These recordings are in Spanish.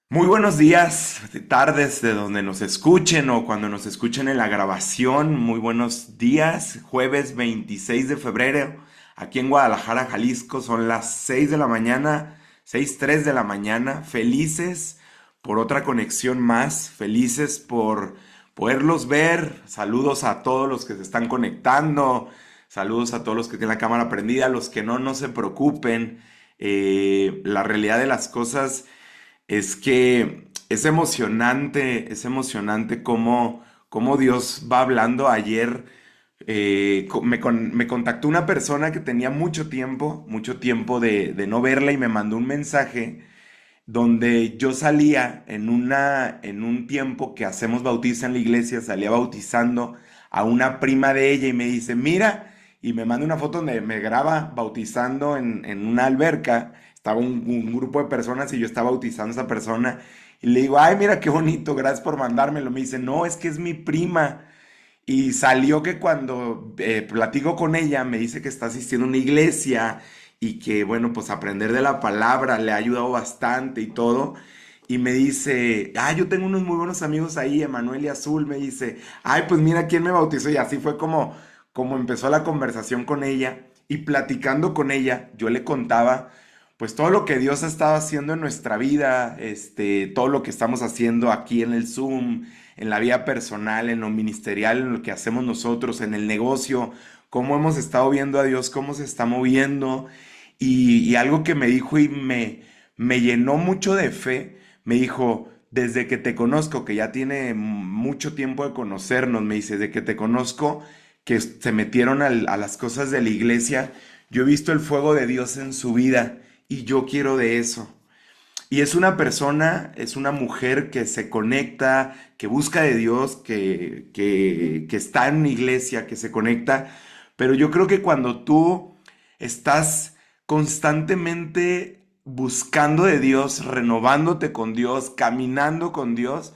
Muy buenos días, tardes de donde nos escuchen o cuando nos escuchen en la grabación. Muy buenos días, jueves 26 de febrero, aquí en Guadalajara, Jalisco. Son las 6 de la mañana, 6:03 de la mañana. Felices por otra conexión más, felices por poderlos ver. Saludos a todos los que se están conectando, saludos a todos los que tienen la cámara prendida, los que no, no se preocupen. La realidad de las cosas es que es emocionante cómo Dios va hablando. Ayer me contactó una persona que tenía mucho tiempo de no verla y me mandó un mensaje donde yo salía en un tiempo que hacemos bautizo en la iglesia, salía bautizando a una prima de ella y me dice, mira, y me manda una foto donde me graba bautizando en una alberca, estaba un grupo de personas y yo estaba bautizando a esa persona y le digo, ay, mira qué bonito, gracias por mandármelo. Me dice, no, es que es mi prima. Y salió que cuando platico con ella, me dice que está asistiendo a una iglesia y que, bueno, pues aprender de la palabra le ha ayudado bastante y todo. Y me dice, yo tengo unos muy buenos amigos ahí, Emanuel y Azul. Me dice, ay, pues mira quién me bautizó. Y así fue como empezó la conversación con ella. Y platicando con ella, yo le contaba, pues todo lo que Dios ha estado haciendo en nuestra vida, todo lo que estamos haciendo aquí en el Zoom, en la vida personal, en lo ministerial, en lo que hacemos nosotros, en el negocio, cómo hemos estado viendo a Dios, cómo se está moviendo. Y algo que me dijo y me llenó mucho de fe, me dijo, desde que te conozco, que ya tiene mucho tiempo de conocernos, me dice, desde que te conozco, que se metieron a las cosas de la iglesia, yo he visto el fuego de Dios en su vida y yo quiero de eso. Y es una persona, es una mujer que se conecta, que busca de Dios, que está en una iglesia, que se conecta. Pero yo creo que cuando tú estás constantemente buscando de Dios, renovándote con Dios, caminando con Dios,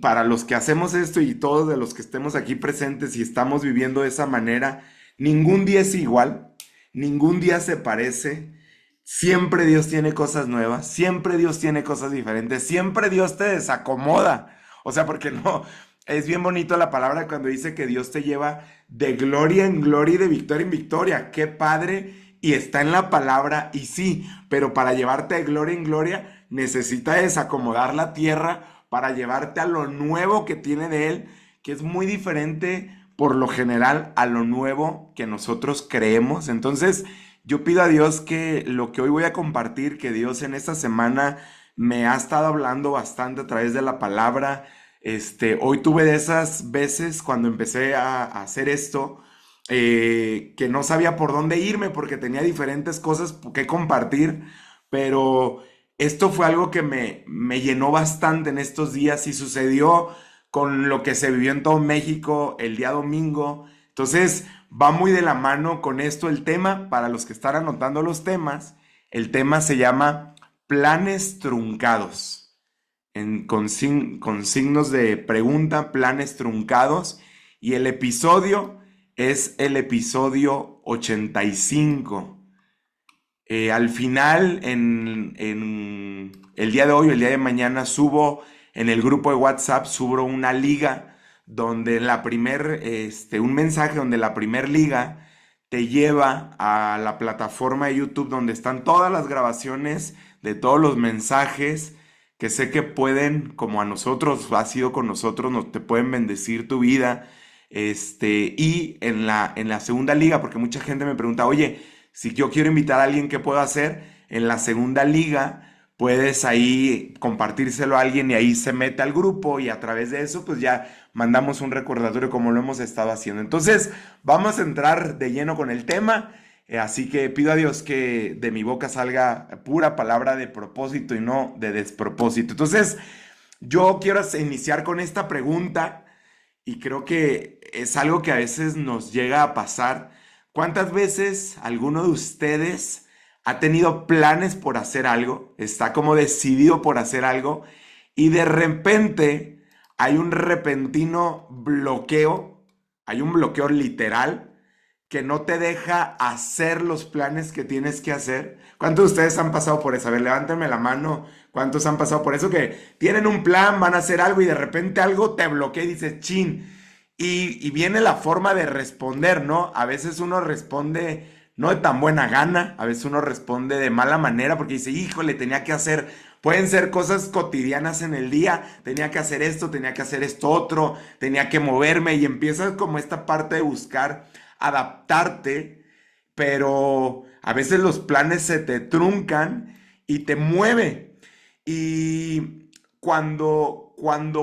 para los que hacemos esto y todos de los que estemos aquí presentes y estamos viviendo de esa manera, ningún día es igual, ningún día se parece. Siempre Dios tiene cosas nuevas, siempre Dios tiene cosas diferentes, siempre Dios te desacomoda. O sea, porque no, es bien bonito la palabra cuando dice que Dios te lleva de gloria en gloria y de victoria en victoria. Qué padre. Y está en la palabra, y sí, pero para llevarte de gloria en gloria necesita desacomodar la tierra para llevarte a lo nuevo que tiene de Él, que es muy diferente por lo general a lo nuevo que nosotros creemos. Entonces, yo pido a Dios que lo que hoy voy a compartir, que Dios en esta semana me ha estado hablando bastante a través de la palabra. Hoy tuve de esas veces cuando empecé a hacer esto, que no sabía por dónde irme porque tenía diferentes cosas que compartir, pero esto fue algo que me llenó bastante en estos días y sucedió con lo que se vivió en todo México el día domingo. Entonces, va muy de la mano con esto el tema. Para los que están anotando los temas, el tema se llama planes truncados. Con signos de pregunta, planes truncados. Y el episodio es el episodio 85. Al final, en el día de hoy o el día de mañana, subo en el grupo de WhatsApp, subo una liga donde un mensaje donde la primer liga te lleva a la plataforma de YouTube donde están todas las grabaciones de todos los mensajes que sé que pueden, como a nosotros, ha sido con nosotros, te pueden bendecir tu vida. Y en la segunda liga, porque mucha gente me pregunta, oye, si yo quiero invitar a alguien, ¿qué puedo hacer? En la segunda liga puedes ahí compartírselo a alguien y ahí se mete al grupo y a través de eso pues ya mandamos un recordatorio como lo hemos estado haciendo. Entonces vamos a entrar de lleno con el tema, así que pido a Dios que de mi boca salga pura palabra de propósito y no de despropósito. Entonces yo quiero iniciar con esta pregunta y creo que es algo que a veces nos llega a pasar. ¿Cuántas veces alguno de ustedes ha tenido planes por hacer algo? Está como decidido por hacer algo y de repente hay un repentino bloqueo, hay un bloqueo literal que no te deja hacer los planes que tienes que hacer. ¿Cuántos de ustedes han pasado por eso? A ver, levántenme la mano. ¿Cuántos han pasado por eso? Que tienen un plan, van a hacer algo y de repente algo te bloquea y dices, chin. Y viene la forma de responder, ¿no? A veces uno responde no de tan buena gana, a veces uno responde de mala manera porque dice, híjole, tenía que hacer, pueden ser cosas cotidianas en el día, tenía que hacer esto otro, tenía que moverme y empiezas como esta parte de buscar adaptarte, pero a veces los planes se te truncan y te mueve. Y cuando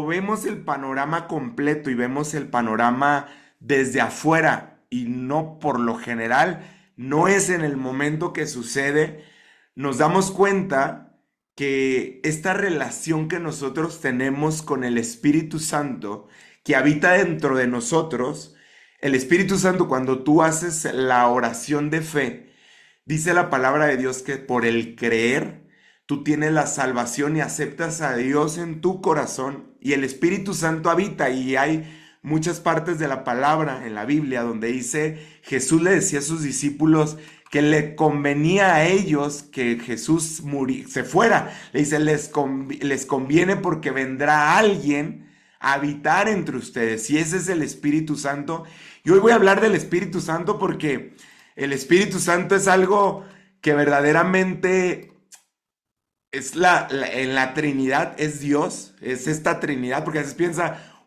vemos el panorama completo y vemos el panorama desde afuera y no por lo general, no es en el momento que sucede, nos damos cuenta que esta relación que nosotros tenemos con el Espíritu Santo, que habita dentro de nosotros, el Espíritu Santo, cuando tú haces la oración de fe, dice la palabra de Dios que por el creer, tú tienes la salvación y aceptas a Dios en tu corazón y el Espíritu Santo habita y hay muchas partes de la palabra en la Biblia donde dice, Jesús le decía a sus discípulos que le convenía a ellos que Jesús se fuera. Le dice, les conviene porque vendrá alguien a habitar entre ustedes y ese es el Espíritu Santo. Y hoy voy a hablar del Espíritu Santo porque el Espíritu Santo es algo que verdaderamente es en la Trinidad, es Dios, es esta Trinidad, porque a veces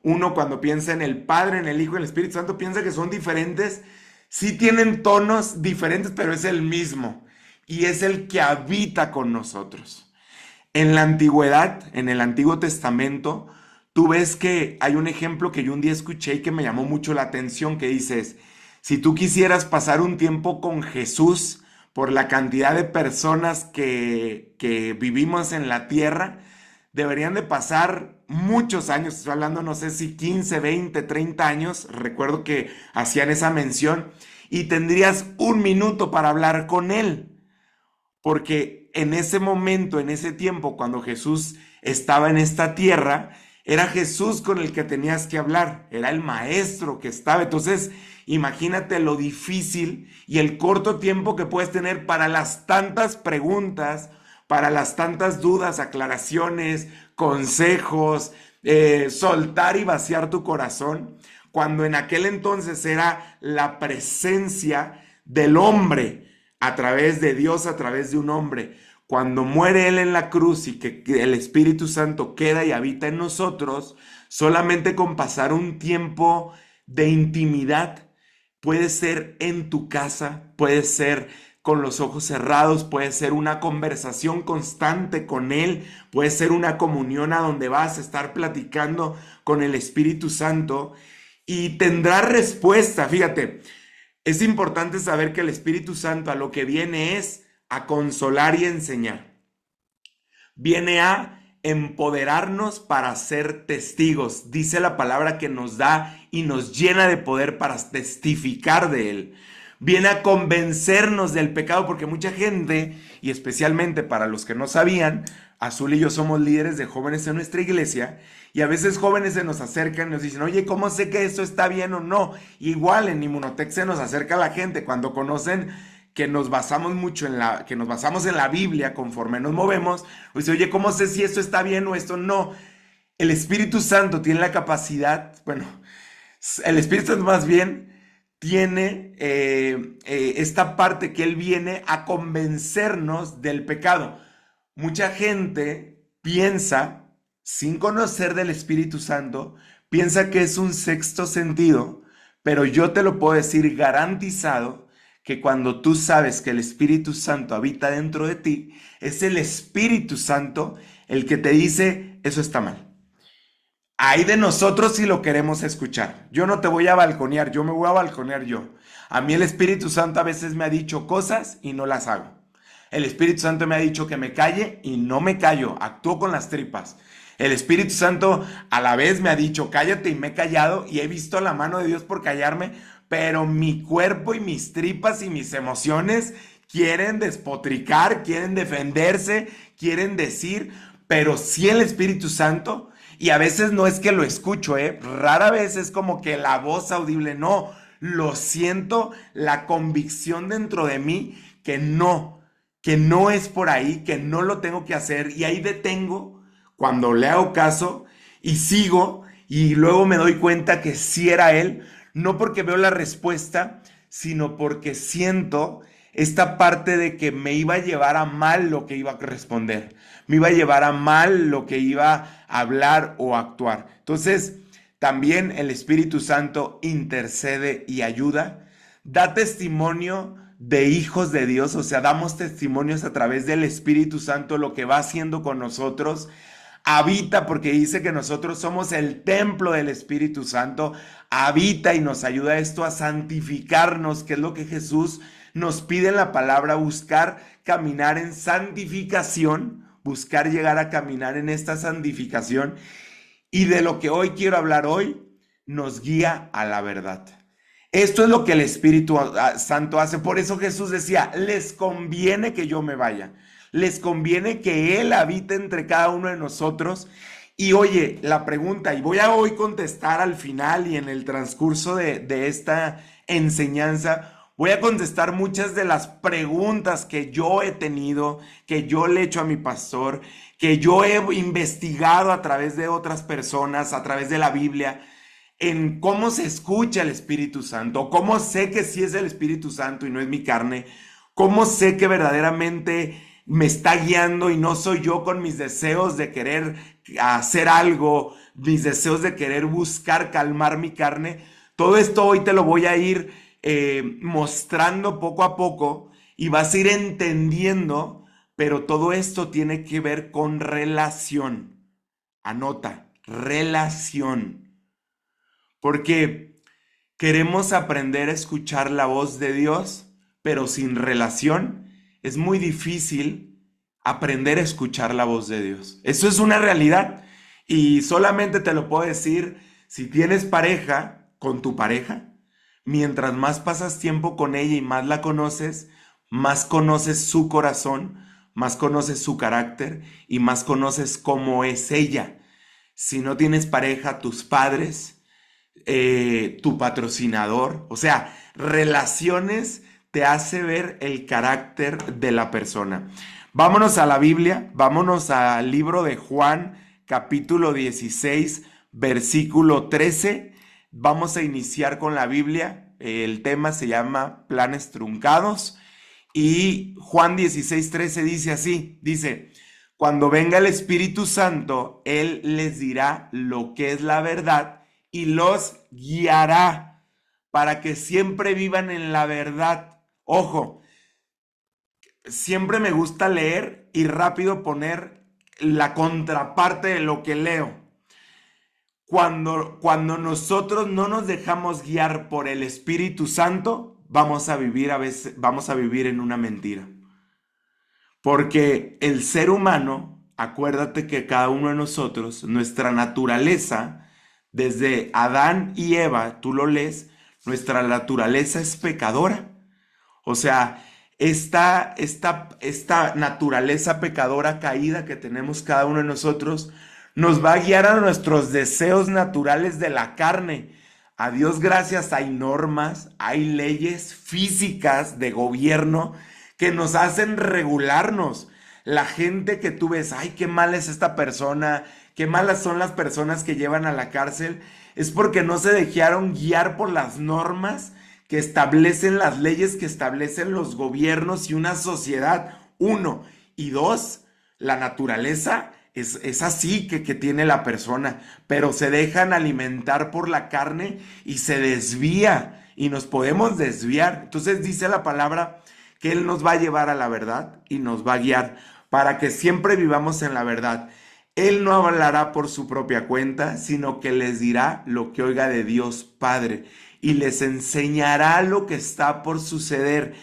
uno cuando piensa en el Padre, en el Hijo y en el Espíritu Santo, piensa que son diferentes, sí tienen tonos diferentes, pero es el mismo, y es el que habita con nosotros. En la antigüedad, en el Antiguo Testamento, tú ves que hay un ejemplo que yo un día escuché y que me llamó mucho la atención, que dices, si tú quisieras pasar un tiempo con Jesús, por la cantidad de personas que vivimos en la tierra, deberían de pasar muchos años, estoy hablando no sé si 15, 20, 30 años, recuerdo que hacían esa mención, y tendrías un minuto para hablar con él, porque en ese momento, en ese tiempo, cuando Jesús estaba en esta tierra, era Jesús con el que tenías que hablar, era el maestro que estaba. Entonces, imagínate lo difícil y el corto tiempo que puedes tener para las tantas preguntas, para las tantas dudas, aclaraciones, consejos, soltar y vaciar tu corazón, cuando en aquel entonces era la presencia del hombre a través de Dios, a través de un hombre. Cuando muere Él en la cruz y que el Espíritu Santo queda y habita en nosotros, solamente con pasar un tiempo de intimidad, puede ser en tu casa, puede ser con los ojos cerrados, puede ser una conversación constante con Él, puede ser una comunión a donde vas a estar platicando con el Espíritu Santo y tendrá respuesta. Fíjate, es importante saber que el Espíritu Santo a lo que viene es a consolar y enseñar. Viene a empoderarnos para ser testigos. Dice la palabra que nos da y nos llena de poder para testificar de Él. Viene a convencernos del pecado porque mucha gente, y especialmente para los que no sabían, Azul y yo somos líderes de jóvenes en nuestra iglesia y a veces jóvenes se nos acercan y nos dicen, oye, ¿cómo sé que esto está bien o no? Igual en Inmunotech se nos acerca la gente cuando conocen que nos basamos mucho que nos basamos en la Biblia conforme nos movemos, pues oye, ¿cómo sé si esto está bien o esto no? El Espíritu Santo tiene la capacidad, bueno, el Espíritu Santo más bien tiene esta parte que Él viene a convencernos del pecado. Mucha gente piensa, sin conocer del Espíritu Santo, piensa que es un sexto sentido, pero yo te lo puedo decir garantizado, que cuando tú sabes que el Espíritu Santo habita dentro de ti, es el Espíritu Santo el que te dice, eso está mal. Hay de nosotros si lo queremos escuchar. Yo no te voy a balconear, yo me voy a balconear yo. A mí el Espíritu Santo a veces me ha dicho cosas y no las hago. El Espíritu Santo me ha dicho que me calle y no me callo, actúo con las tripas. El Espíritu Santo a la vez me ha dicho cállate y me he callado y he visto la mano de Dios por callarme, pero mi cuerpo y mis tripas y mis emociones quieren despotricar, quieren defenderse, quieren decir, pero sí el Espíritu Santo, y a veces no es que lo escucho, rara vez es como que la voz audible, no, lo siento, la convicción dentro de mí que no es por ahí, que no lo tengo que hacer y ahí detengo cuando le hago caso y sigo y luego me doy cuenta que sí era él, no porque veo la respuesta, sino porque siento esta parte de que me iba a llevar a mal lo que iba a responder, me iba a llevar a mal lo que iba a hablar o actuar. Entonces, también el Espíritu Santo intercede y ayuda, da testimonio de hijos de Dios, o sea, damos testimonios a través del Espíritu Santo, lo que va haciendo con nosotros. Habita porque dice que nosotros somos el templo del Espíritu Santo. Habita y nos ayuda esto a santificarnos, que es lo que Jesús nos pide en la palabra, buscar caminar en santificación, buscar llegar a caminar en esta santificación. Y de lo que hoy quiero hablar hoy, nos guía a la verdad. Esto es lo que el Espíritu Santo hace. Por eso Jesús decía, les conviene que yo me vaya. Les conviene que Él habite entre cada uno de nosotros. Y oye, la pregunta, y voy a hoy contestar al final y en el transcurso de esta enseñanza, voy a contestar muchas de las preguntas que yo he tenido, que yo le he hecho a mi pastor, que yo he investigado a través de otras personas, a través de la Biblia, en cómo se escucha el Espíritu Santo, cómo sé que sí es el Espíritu Santo y no es mi carne, cómo sé que verdaderamente me está guiando y no soy yo con mis deseos de querer hacer algo, mis deseos de querer buscar calmar mi carne. Todo esto hoy te lo voy a ir mostrando poco a poco y vas a ir entendiendo, pero todo esto tiene que ver con relación. Anota, relación. Porque queremos aprender a escuchar la voz de Dios, pero sin relación es muy difícil aprender a escuchar la voz de Dios. Eso es una realidad y solamente te lo puedo decir si tienes pareja, con tu pareja. Mientras más pasas tiempo con ella y más la conoces, más conoces su corazón, más conoces su carácter y más conoces cómo es ella. Si no tienes pareja, tus padres, tu patrocinador, o sea, relaciones te hace ver el carácter de la persona. Vámonos a la Biblia, vámonos al libro de Juan, capítulo 16, versículo 13. Vamos a iniciar con la Biblia. El tema se llama planes truncados. Y Juan 16, 13 dice así, dice, cuando venga el Espíritu Santo, Él les dirá lo que es la verdad y los guiará para que siempre vivan en la verdad. Ojo, siempre me gusta leer y rápido poner la contraparte de lo que leo. Cuando nosotros no nos dejamos guiar por el Espíritu Santo, vamos a vivir en una mentira. Porque el ser humano, acuérdate que cada uno de nosotros, nuestra naturaleza, desde Adán y Eva, tú lo lees, nuestra naturaleza es pecadora. O sea, esta naturaleza pecadora caída que tenemos cada uno de nosotros nos va a guiar a nuestros deseos naturales de la carne. A Dios gracias hay normas, hay leyes físicas de gobierno que nos hacen regularnos. La gente que tú ves, ay, qué mala es esta persona, qué malas son las personas que llevan a la cárcel, es porque no se dejaron guiar por las normas que establecen las leyes, que establecen los gobiernos y una sociedad. Uno. Y dos, la naturaleza es así que tiene la persona, pero se dejan alimentar por la carne y se desvía y nos podemos desviar. Entonces dice la palabra que Él nos va a llevar a la verdad y nos va a guiar para que siempre vivamos en la verdad. Él no hablará por su propia cuenta, sino que les dirá lo que oiga de Dios Padre y les enseñará lo que está por suceder.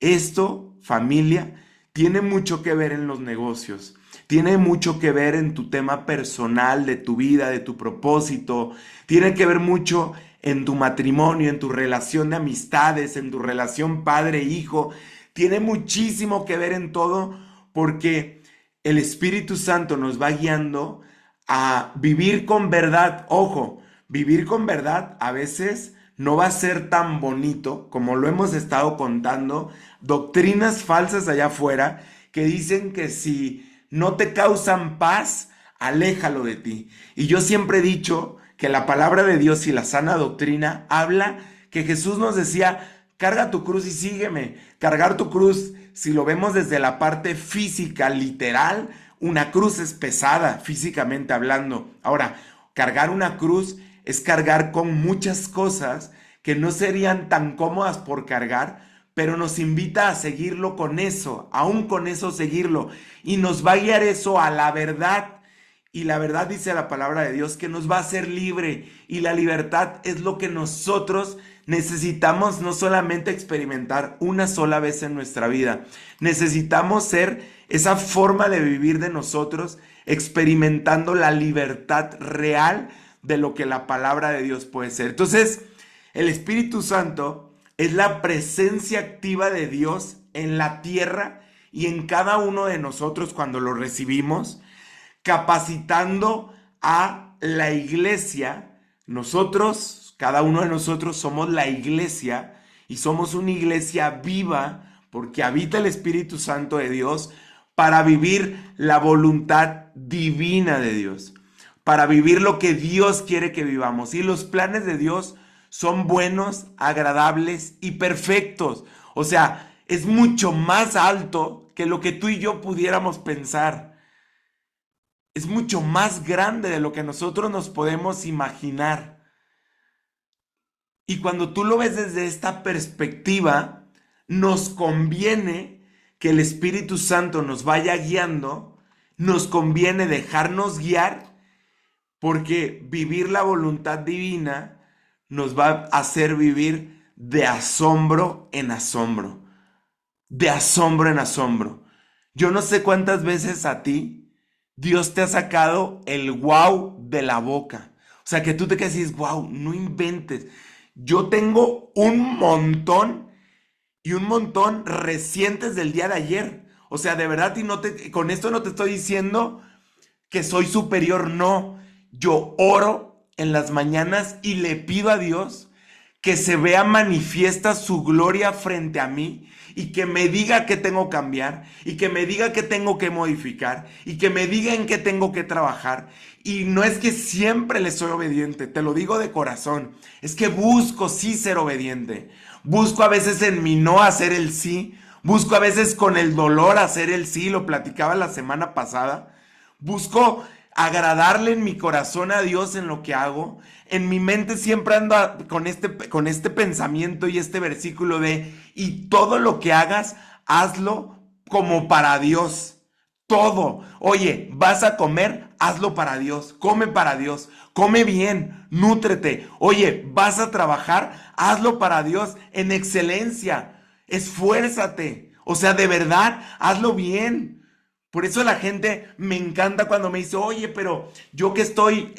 Esto, familia, tiene mucho que ver en los negocios. Tiene mucho que ver en tu tema personal, de tu vida, de tu propósito. Tiene que ver mucho en tu matrimonio, en tu relación de amistades, en tu relación padre-hijo. Tiene muchísimo que ver en todo porque el Espíritu Santo nos va guiando a vivir con verdad. Ojo, vivir con verdad a veces no va a ser tan bonito como lo hemos estado contando. Doctrinas falsas allá afuera que dicen que si no te causan paz, aléjalo de ti. Y yo siempre he dicho que la palabra de Dios y la sana doctrina habla que Jesús nos decía, carga tu cruz y sígueme. Cargar tu cruz, si lo vemos desde la parte física, literal, una cruz es pesada, físicamente hablando. Ahora, cargar una cruz es cargar con muchas cosas que no serían tan cómodas por cargar, pero nos invita a seguirlo con eso, aún con eso seguirlo. Y nos va a guiar eso a la verdad. Y la verdad dice la palabra de Dios que nos va a hacer libre. Y la libertad es lo que nosotros necesitamos no solamente experimentar una sola vez en nuestra vida. Necesitamos ser esa forma de vivir de nosotros, experimentando la libertad real de lo que la palabra de Dios puede ser. Entonces, el Espíritu Santo es la presencia activa de Dios en la tierra y en cada uno de nosotros cuando lo recibimos, capacitando a la iglesia. Nosotros, cada uno de nosotros somos la iglesia y somos una iglesia viva porque habita el Espíritu Santo de Dios para vivir la voluntad divina de Dios, para vivir lo que Dios quiere que vivamos. Y los planes de Dios son buenos, agradables y perfectos. O sea, es mucho más alto que lo que tú y yo pudiéramos pensar. Es mucho más grande de lo que nosotros nos podemos imaginar. Y cuando tú lo ves desde esta perspectiva, nos conviene que el Espíritu Santo nos vaya guiando, nos conviene dejarnos guiar, porque vivir la voluntad divina nos va a hacer vivir de asombro en asombro, de asombro en asombro. Yo no sé cuántas veces a ti Dios te ha sacado el wow de la boca. O sea, que tú te quedas y dices, wow, no inventes. Yo tengo un montón y un montón recientes del día de ayer. O sea, de verdad, con esto no te estoy diciendo que soy superior, no. Yo oro en las mañanas y le pido a Dios que se vea manifiesta su gloria frente a mí y que me diga qué tengo que cambiar y que me diga qué tengo que modificar y que me diga en qué tengo que trabajar. Y no es que siempre le soy obediente, te lo digo de corazón, es que busco sí ser obediente. Busco a veces en mi no hacer el sí, busco a veces con el dolor hacer el sí, lo platicaba la semana pasada. Busco agradarle en mi corazón a Dios en lo que hago. En mi mente siempre ando con este pensamiento y este versículo de, y todo lo que hagas, hazlo como para Dios. Todo. Oye, vas a comer, hazlo para Dios. Come para Dios. Come bien, nútrete. Oye, vas a trabajar, hazlo para Dios en excelencia. Esfuérzate. O sea, de verdad, hazlo bien. Por eso la gente me encanta cuando me dice, oye, pero yo que estoy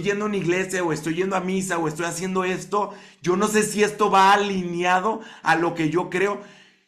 yendo a una iglesia o estoy yendo a misa o estoy haciendo esto, yo no sé si esto va alineado a lo que yo creo.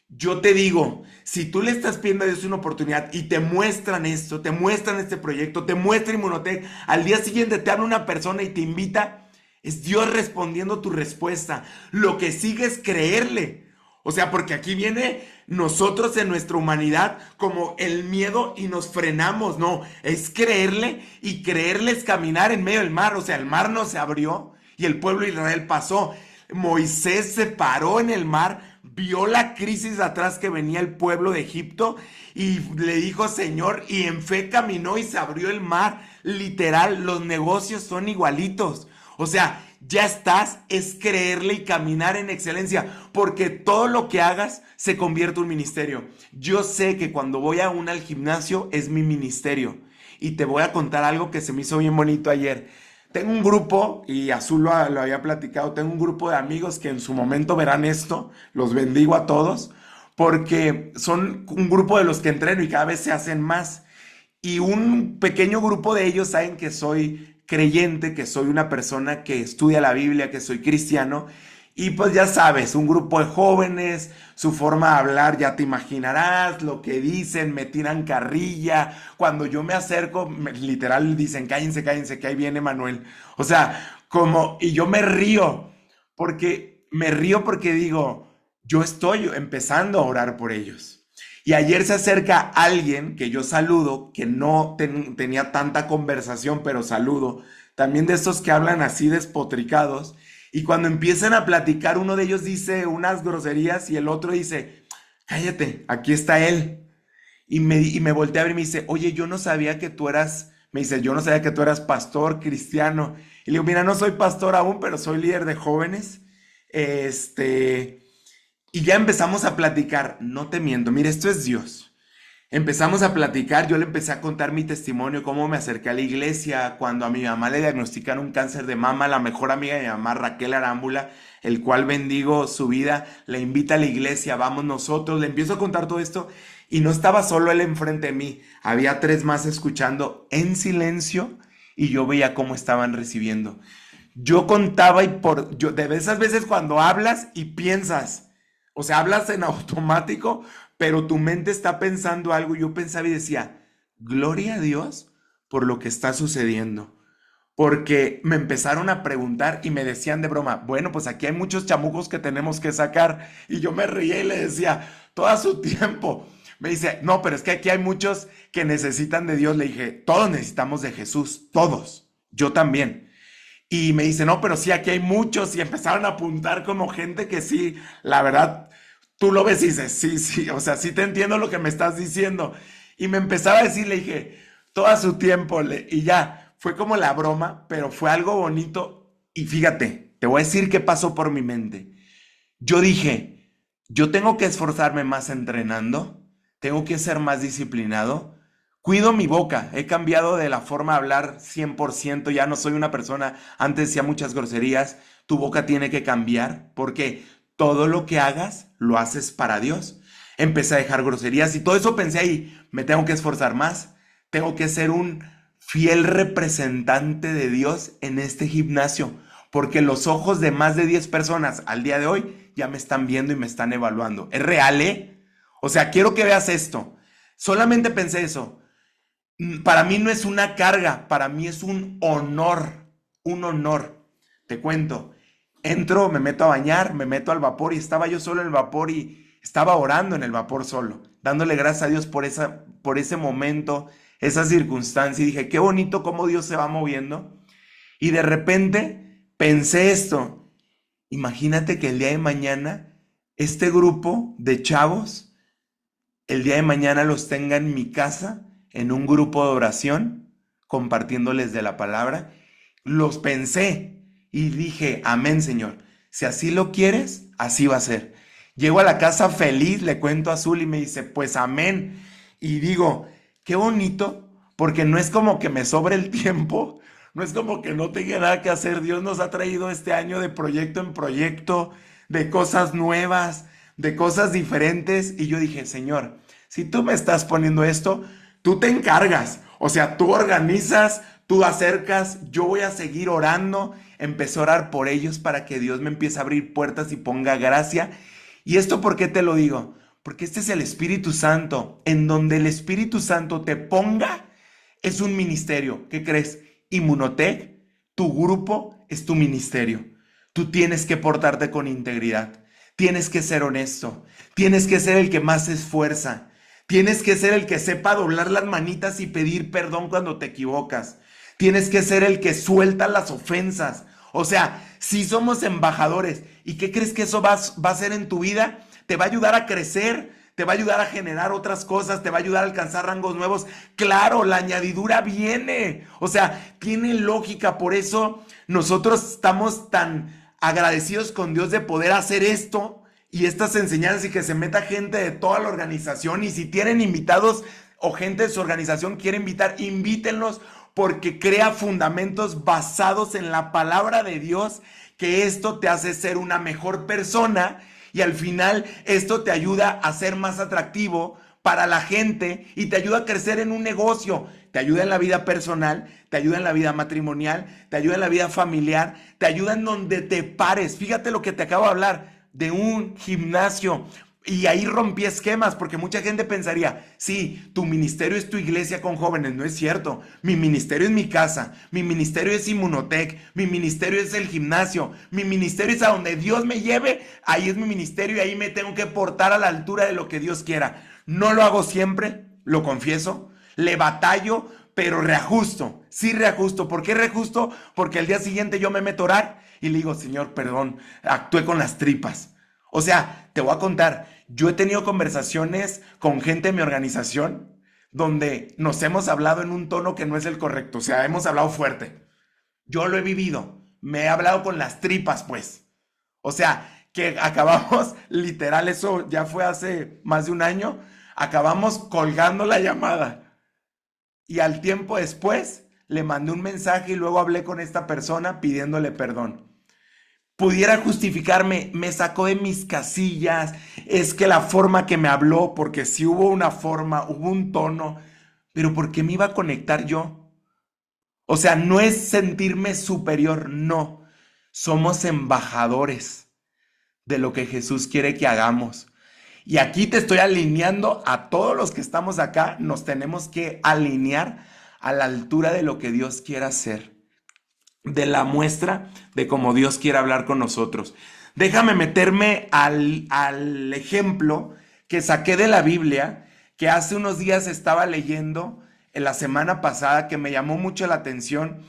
Yo te digo, si tú le estás pidiendo a Dios una oportunidad y te muestran esto, te muestran este proyecto, te muestra Inmunotech, al día siguiente te habla una persona y te invita, es Dios respondiendo tu respuesta. Lo que sigue es creerle. O sea, porque aquí viene nosotros en nuestra humanidad como el miedo y nos frenamos. No, es creerle y creerle es caminar en medio del mar. O sea, el mar no se abrió y el pueblo de Israel pasó. Moisés se paró en el mar, vio la crisis atrás que venía el pueblo de Egipto y le dijo, Señor, y en fe caminó y se abrió el mar. Literal, los negocios son igualitos. O sea, ya estás, es creerle y caminar en excelencia, porque todo lo que hagas se convierte en un ministerio. Yo sé que cuando voy al gimnasio es mi ministerio. Y te voy a contar algo que se me hizo bien bonito ayer. Tengo un grupo, y Azul lo había platicado, tengo un grupo de amigos que en su momento verán esto, los bendigo a todos, porque son un grupo de los que entreno y cada vez se hacen más. Y un pequeño grupo de ellos saben que soy creyente, que soy una persona que estudia la Biblia, que soy cristiano. Y pues ya sabes, un grupo de jóvenes, su forma de hablar, ya te imaginarás lo que dicen, me tiran carrilla. Cuando yo me acerco, literal dicen, cállense, cállense, que ahí viene Manuel. O sea, y yo me río, porque me río porque digo, yo estoy empezando a orar por ellos. Y ayer se acerca alguien que yo saludo, que no tenía tanta conversación, pero saludo, también de estos que hablan así despotricados, y cuando empiezan a platicar, uno de ellos dice unas groserías y el otro dice, cállate, aquí está él. Y me voltea a ver y me dice, oye, yo no sabía que tú eras, me dice, yo no sabía que tú eras pastor cristiano. Y le digo, mira, no soy pastor aún, pero soy líder de jóvenes. Este, y ya empezamos a platicar, no te miento, mira, esto es Dios. Empezamos a platicar, yo le empecé a contar mi testimonio, cómo me acerqué a la iglesia, cuando a mi mamá le diagnosticaron un cáncer de mama, la mejor amiga de mi mamá, Raquel Arámbula, el cual bendigo su vida, le invita a la iglesia, vamos nosotros, le empiezo a contar todo esto y no estaba solo él enfrente de mí, había tres más escuchando en silencio y yo veía cómo estaban recibiendo. Yo contaba de esas veces cuando hablas y piensas, o sea, hablas en automático, pero tu mente está pensando algo. Yo pensaba y decía, gloria a Dios por lo que está sucediendo. Porque me empezaron a preguntar y me decían de broma, bueno, pues aquí hay muchos chamucos que tenemos que sacar. Y yo me reía y le decía, todo a su tiempo. Me dice, no, pero es que aquí hay muchos que necesitan de Dios. Le dije, todos necesitamos de Jesús, todos, yo también. Y me dice, no, pero sí, aquí hay muchos. Y empezaron a apuntar como gente que sí, la verdad, tú lo ves y dices, sí, sí, o sea, sí te entiendo lo que me estás diciendo. Y me empezaba a decir, le dije, todo a su tiempo, y ya, fue como la broma, pero fue algo bonito. Y fíjate, te voy a decir qué pasó por mi mente. Yo dije, yo tengo que esforzarme más entrenando, tengo que ser más disciplinado. Cuido mi boca, he cambiado de la forma de hablar 100%, ya no soy una persona, antes decía muchas groserías, tu boca tiene que cambiar, porque todo lo que hagas, lo haces para Dios. Empecé a dejar groserías y todo eso pensé ahí, me tengo que esforzar más, tengo que ser un fiel representante de Dios en este gimnasio, porque los ojos de más de 10 personas al día de hoy ya me están viendo y me están evaluando. ¿Es real, eh? O sea, quiero que veas esto. Solamente pensé eso. Para mí no es una carga, para mí es un honor, un honor. Te cuento, entro, me meto a bañar, me meto al vapor y estaba yo solo en el vapor y estaba orando en el vapor solo, dándole gracias a Dios por ese momento, esa circunstancia y dije, qué bonito cómo Dios se va moviendo. Y de repente pensé esto, imagínate que el día de mañana este grupo de chavos, el día de mañana los tenga en mi casa, en un grupo de oración, compartiéndoles de la palabra. Los pensé y dije, amén, Señor. Si así lo quieres, así va a ser. Llego a la casa feliz, le cuento a Azul y me dice, pues amén. Y digo, qué bonito, porque no es como que me sobre el tiempo, no es como que no tenga nada que hacer. Dios nos ha traído este año de proyecto en proyecto, de cosas nuevas, de cosas diferentes. Y yo dije, Señor, si tú me estás poniendo esto, tú te encargas, o sea, tú organizas, tú acercas, yo voy a seguir orando. Empecé a orar por ellos para que Dios me empiece a abrir puertas y ponga gracia. ¿Y esto por qué te lo digo? Porque este es el Espíritu Santo. En donde el Espíritu Santo te ponga, es un ministerio. ¿Qué crees? Inmunotech, tu grupo es tu ministerio. Tú tienes que portarte con integridad. Tienes que ser honesto. Tienes que ser el que más se esfuerza. Tienes que ser el que sepa doblar las manitas y pedir perdón cuando te equivocas. Tienes que ser el que suelta las ofensas. O sea, si somos embajadores, ¿y qué crees que eso va a hacer en tu vida? Te va a ayudar a crecer, te va a ayudar a generar otras cosas, te va a ayudar a alcanzar rangos nuevos. Claro, la añadidura viene. O sea, tiene lógica. Por eso nosotros estamos tan agradecidos con Dios de poder hacer esto y estas enseñanzas y que se meta gente de toda la organización. Y si tienen invitados o gente de su organización quiere invitar, invítenlos, porque crea fundamentos basados en la palabra de Dios, que esto te hace ser una mejor persona y al final esto te ayuda a ser más atractivo para la gente y te ayuda a crecer en un negocio, te ayuda en la vida personal, te ayuda en la vida matrimonial, te ayuda en la vida familiar, te ayuda en donde te pares. Fíjate lo que te acabo de hablar de un gimnasio. Y ahí rompí esquemas, porque mucha gente pensaría, sí, tu ministerio es tu iglesia con jóvenes. No es cierto. Mi ministerio es mi casa, mi ministerio es Inmunotech, mi ministerio es el gimnasio, mi ministerio es a donde Dios me lleve, ahí es mi ministerio y ahí me tengo que portar a la altura de lo que Dios quiera. No lo hago siempre, lo confieso, le batallo, pero reajusto, sí reajusto. ¿Por qué reajusto? Porque el día siguiente yo me meto a orar y le digo, Señor, perdón, actué con las tripas. O sea, te voy a contar, yo he tenido conversaciones con gente de mi organización donde nos hemos hablado en un tono que no es el correcto, o sea, hemos hablado fuerte. Yo lo he vivido, me he hablado con las tripas, pues. O sea, que acabamos, literal, eso ya fue hace más de un año, acabamos colgando la llamada y al tiempo después le mandé un mensaje y luego hablé con esta persona pidiéndole perdón. Pudiera justificarme, me sacó de mis casillas, es que la forma que me habló, porque si hubo una forma, hubo un tono, pero ¿por qué me iba a conectar yo? O sea, no es sentirme superior, no. Somos embajadores de lo que Jesús quiere que hagamos. Y aquí te estoy alineando a todos los que estamos acá, nos tenemos que alinear a la altura de lo que Dios quiera hacer, de la muestra de cómo Dios quiere hablar con nosotros. Déjame meterme al ejemplo que saqué de la Biblia, que hace unos días estaba leyendo en la semana pasada, que me llamó mucho la atención.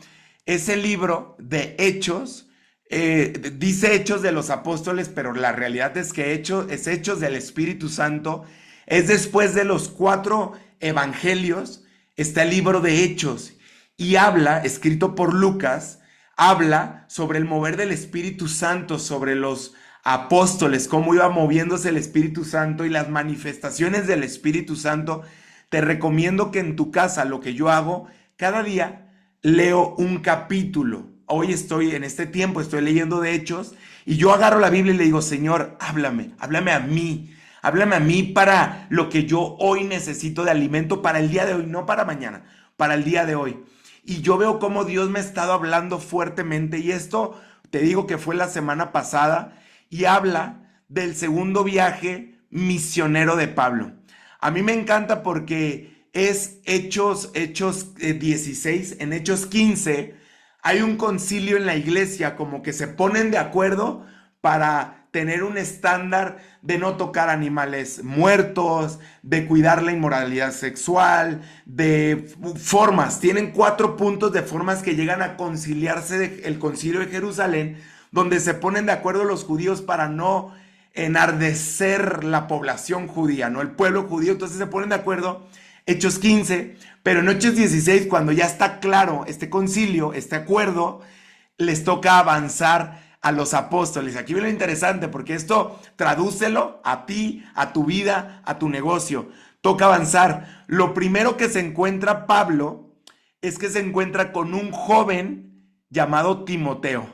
Es el libro de Hechos. Dice Hechos de los Apóstoles, pero la realidad es que es Hechos del Espíritu Santo. Es después de los 4 evangelios, está el libro de Hechos y habla, escrito por Lucas, habla sobre el mover del Espíritu Santo, sobre los apóstoles, cómo iba moviéndose el Espíritu Santo y las manifestaciones del Espíritu Santo. Te recomiendo que en tu casa, lo que yo hago, cada día leo un capítulo. Hoy estoy, en este tiempo, estoy leyendo de Hechos y yo agarro la Biblia y le digo, Señor, háblame a mí. Háblame a mí para lo que yo hoy necesito de alimento para el día de hoy, no para mañana, para el día de hoy. Y yo veo cómo Dios me ha estado hablando fuertemente y esto te digo que fue la semana pasada y habla del segundo viaje misionero de Pablo. A mí me encanta porque es Hechos 16, en Hechos 15 hay un concilio en la iglesia como que se ponen de acuerdo para tener un estándar de no tocar animales muertos, de cuidar la inmoralidad sexual, de formas. Tienen 4 puntos de formas que llegan a conciliarse el concilio de Jerusalén, donde se ponen de acuerdo los judíos para no enardecer la población judía, ¿no? El pueblo judío, entonces se ponen de acuerdo. Hechos 15, pero en Hechos 16, cuando ya está claro este concilio, este acuerdo, les toca avanzar a los apóstoles. Aquí viene lo interesante, porque esto tradúcelo a ti, a tu vida, a tu negocio. Toca avanzar. Lo primero que se encuentra Pablo es que se encuentra con un joven llamado Timoteo.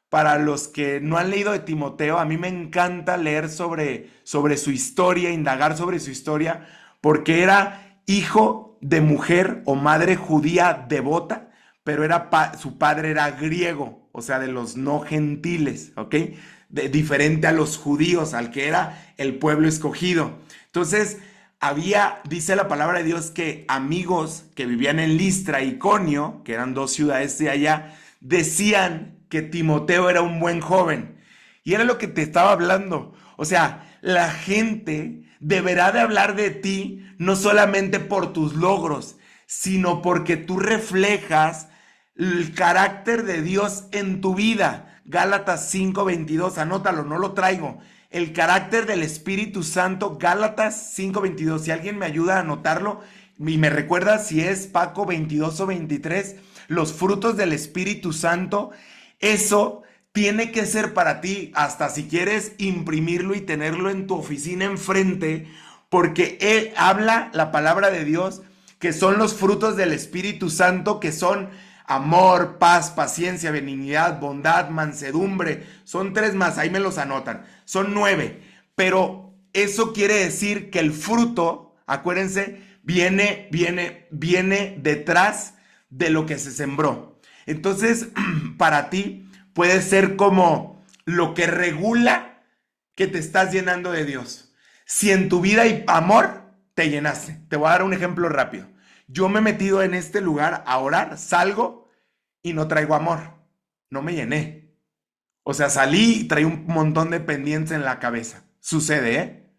Para los que no han leído de Timoteo, a mí me encanta leer sobre su historia, indagar sobre su historia, porque era hijo de mujer o madre judía devota, pero su padre era griego, o sea, de los no gentiles, ¿ok? Diferente a los judíos, al que era el pueblo escogido. Entonces, dice la palabra de Dios que amigos que vivían en Listra y Iconio, que eran 2 ciudades de allá, decían que Timoteo era un buen joven. Y era lo que te estaba hablando. O sea, la gente deberá de hablar de ti no solamente por tus logros, sino porque tú reflejas el carácter de Dios en tu vida. Gálatas 5:22, anótalo, no lo traigo. El carácter del Espíritu Santo, Gálatas 5:22. Si alguien me ayuda a anotarlo y me recuerda si es Paco 22 o 23, los frutos del Espíritu Santo, eso tiene que ser para ti, hasta si quieres imprimirlo y tenerlo en tu oficina enfrente, porque él habla la palabra de Dios, que son los frutos del Espíritu Santo, que son amor, paz, paciencia, benignidad, bondad, mansedumbre. Son 3 más, ahí me los anotan. Son 9, pero eso quiere decir que el fruto, acuérdense, viene detrás de lo que se sembró. Entonces, para ti puede ser como lo que regula que te estás llenando de Dios. Si en tu vida hay amor, te llenaste. Te voy a dar un ejemplo rápido. Yo me he metido en este lugar a orar, salgo y no traigo amor. No me llené. O sea, salí y traí un montón de pendientes en la cabeza. Sucede, ¿eh?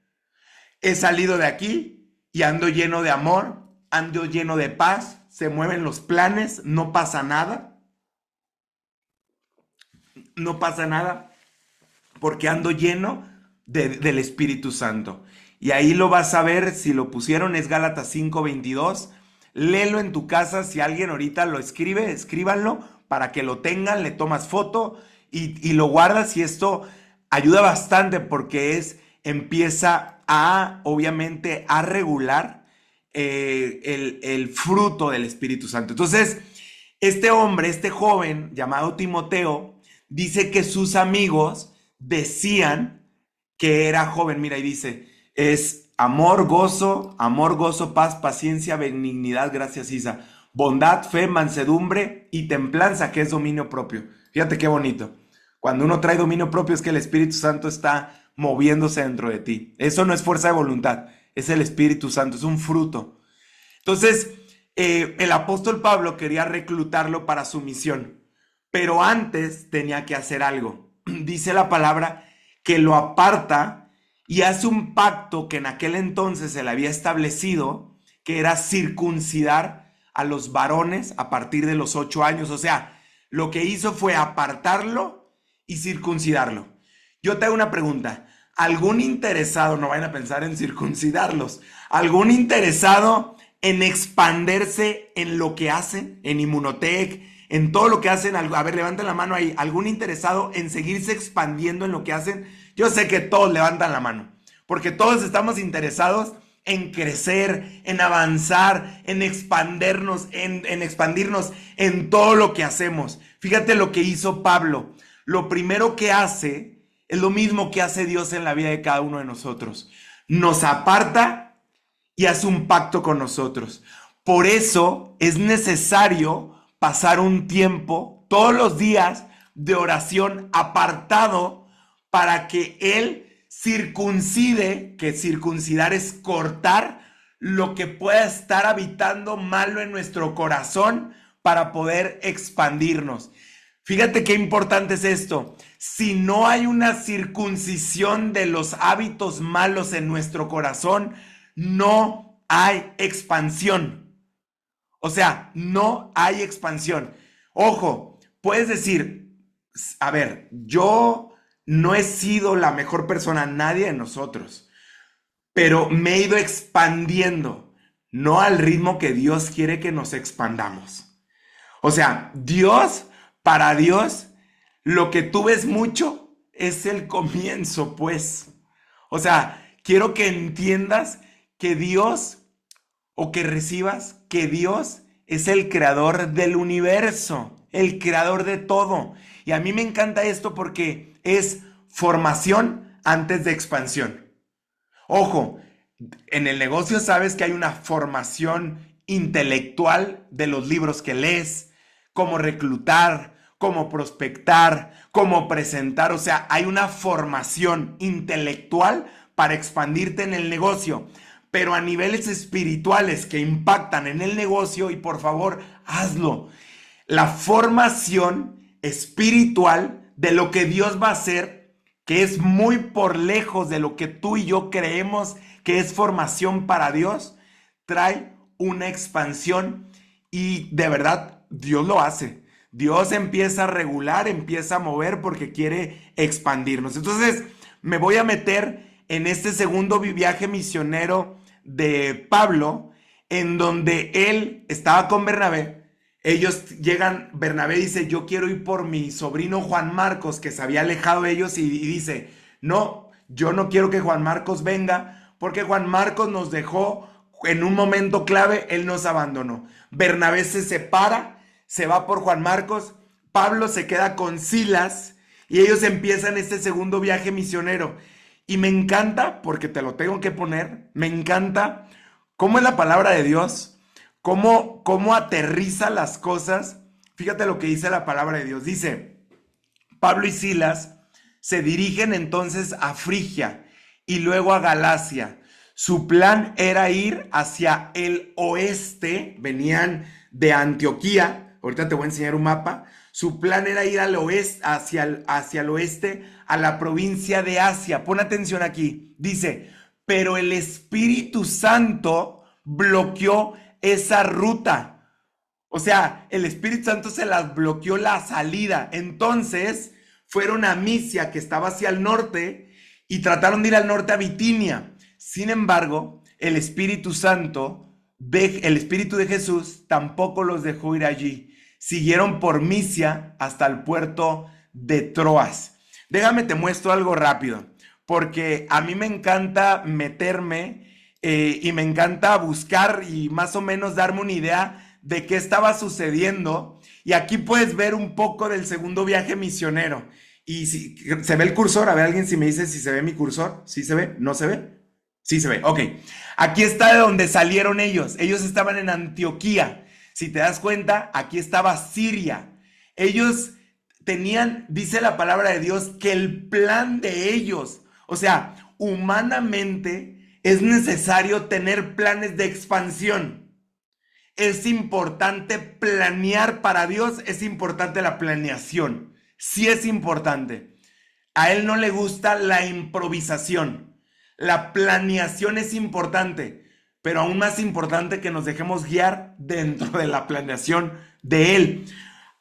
He salido de aquí y ando lleno de amor, ando lleno de paz, se mueven los planes, no pasa nada, no pasa nada, porque ando lleno del Espíritu Santo. Y ahí lo vas a ver, si lo pusieron, es Gálatas 5:22. Léelo en tu casa, si alguien ahorita lo escribe, escríbanlo para que lo tengan, le tomas foto y lo guardas, y esto ayuda bastante porque empieza a, obviamente, a regular el fruto del Espíritu Santo. Entonces, este hombre, este joven llamado Timoteo, dice que sus amigos decían que era joven. Mira, y dice, es amor, gozo, paz, paciencia, benignidad, gracias, Isa, bondad, fe, mansedumbre y templanza, que es dominio propio. Fíjate qué bonito. Cuando uno trae dominio propio es que el Espíritu Santo está moviéndose dentro de ti. Eso no es fuerza de voluntad, es el Espíritu Santo, es un fruto. Entonces, el apóstol Pablo quería reclutarlo para su misión, pero antes tenía que hacer algo. Dice la palabra que lo aparta y hace un pacto que en aquel entonces se le había establecido, que era circuncidar a los varones a partir de los 8 años. O sea, lo que hizo fue apartarlo y circuncidarlo. Yo te hago una pregunta. ¿Algún interesado, no vayan a pensar en circuncidarlos, algún interesado en expandirse en lo que hacen, en Inmunotech, en todo lo que hacen? A ver, levanten la mano ahí. ¿Algún interesado en seguirse expandiendo en lo que hacen? Yo sé que todos levantan la mano, porque todos estamos interesados en crecer, en avanzar, en expandirnos, en expandirnos en todo lo que hacemos. Fíjate lo que hizo Pablo. Lo primero que hace es lo mismo que hace Dios en la vida de cada uno de nosotros. Nos aparta y hace un pacto con nosotros. Por eso es necesario pasar un tiempo todos los días de oración apartado para que Él circuncide, que circuncidar es cortar lo que pueda estar habitando malo en nuestro corazón para poder expandirnos. Fíjate qué importante es esto. Si no hay una circuncisión de los hábitos malos en nuestro corazón, no hay expansión. O sea, no hay expansión. Ojo, puedes decir, a ver, yo no he sido la mejor persona, nadie de nosotros, pero me he ido expandiendo, no al ritmo que Dios quiere que nos expandamos. O sea, para Dios, lo que tú ves mucho es el comienzo, pues. O sea, quiero que entiendas que Dios, o que recibas que Dios es el creador del universo, el creador de todo. Y a mí me encanta esto porque es formación antes de expansión. Ojo, en el negocio sabes que hay una formación intelectual de los libros que lees, cómo reclutar, cómo prospectar, cómo presentar. O sea, hay una formación intelectual para expandirte en el negocio, pero a niveles espirituales que impactan en el negocio, y por favor, hazlo. La formación espiritual de lo que Dios va a hacer, que es muy por lejos de lo que tú y yo creemos que es formación para Dios, trae una expansión y de verdad Dios lo hace. Dios empieza a regular, empieza a mover porque quiere expandirnos. Entonces me voy a meter en este segundo viaje misionero de Pablo, en donde él estaba con Bernabé. Ellos llegan, Bernabé dice, yo quiero ir por mi sobrino Juan Marcos, que se había alejado de ellos, y dice, no, yo no quiero que Juan Marcos venga, porque Juan Marcos nos dejó en un momento clave, él nos abandonó. Bernabé se separa, se va por Juan Marcos, Pablo se queda con Silas, y ellos empiezan este segundo viaje misionero. Y me encanta, porque te lo tengo que poner, me encanta cómo es la palabra de Dios, cómo aterriza las cosas. Fíjate lo que dice la palabra de Dios. Dice, Pablo y Silas se dirigen entonces a Frigia y luego a Galacia. Su plan era ir hacia el oeste, venían de Antioquía, ahorita te voy a enseñar un mapa. Su plan era ir al oeste, hacia el oeste, a la provincia de Asia. Pon atención aquí, dice, pero el Espíritu Santo bloqueó esa ruta. O sea, el Espíritu Santo se las bloqueó la salida. Entonces, fueron a Misia, que estaba hacia el norte, y trataron de ir al norte a Bitinia. Sin embargo, el Espíritu Santo, el Espíritu de Jesús, tampoco los dejó ir allí. Siguieron por Misia hasta el puerto de Troas. Déjame te muestro algo rápido, porque a mí me encanta meterme y me encanta buscar y más o menos darme una idea de qué estaba sucediendo. Y aquí puedes ver un poco del segundo viaje misionero. Y si se ve el cursor, a ver alguien si me dice si se ve mi cursor. ¿Sí se ve? ¿No se ve? Sí se ve, ok. Aquí está de donde salieron ellos. Ellos estaban en Antioquía. Si te das cuenta, aquí estaba Siria. Ellos tenían, dice la palabra de Dios, que el plan de ellos, o sea, humanamente es necesario tener planes de expansión. Es importante planear para Dios, es importante la planeación. Sí es importante. A él no le gusta la improvisación. La planeación es importante, pero aún más importante que nos dejemos guiar dentro de la planeación de él.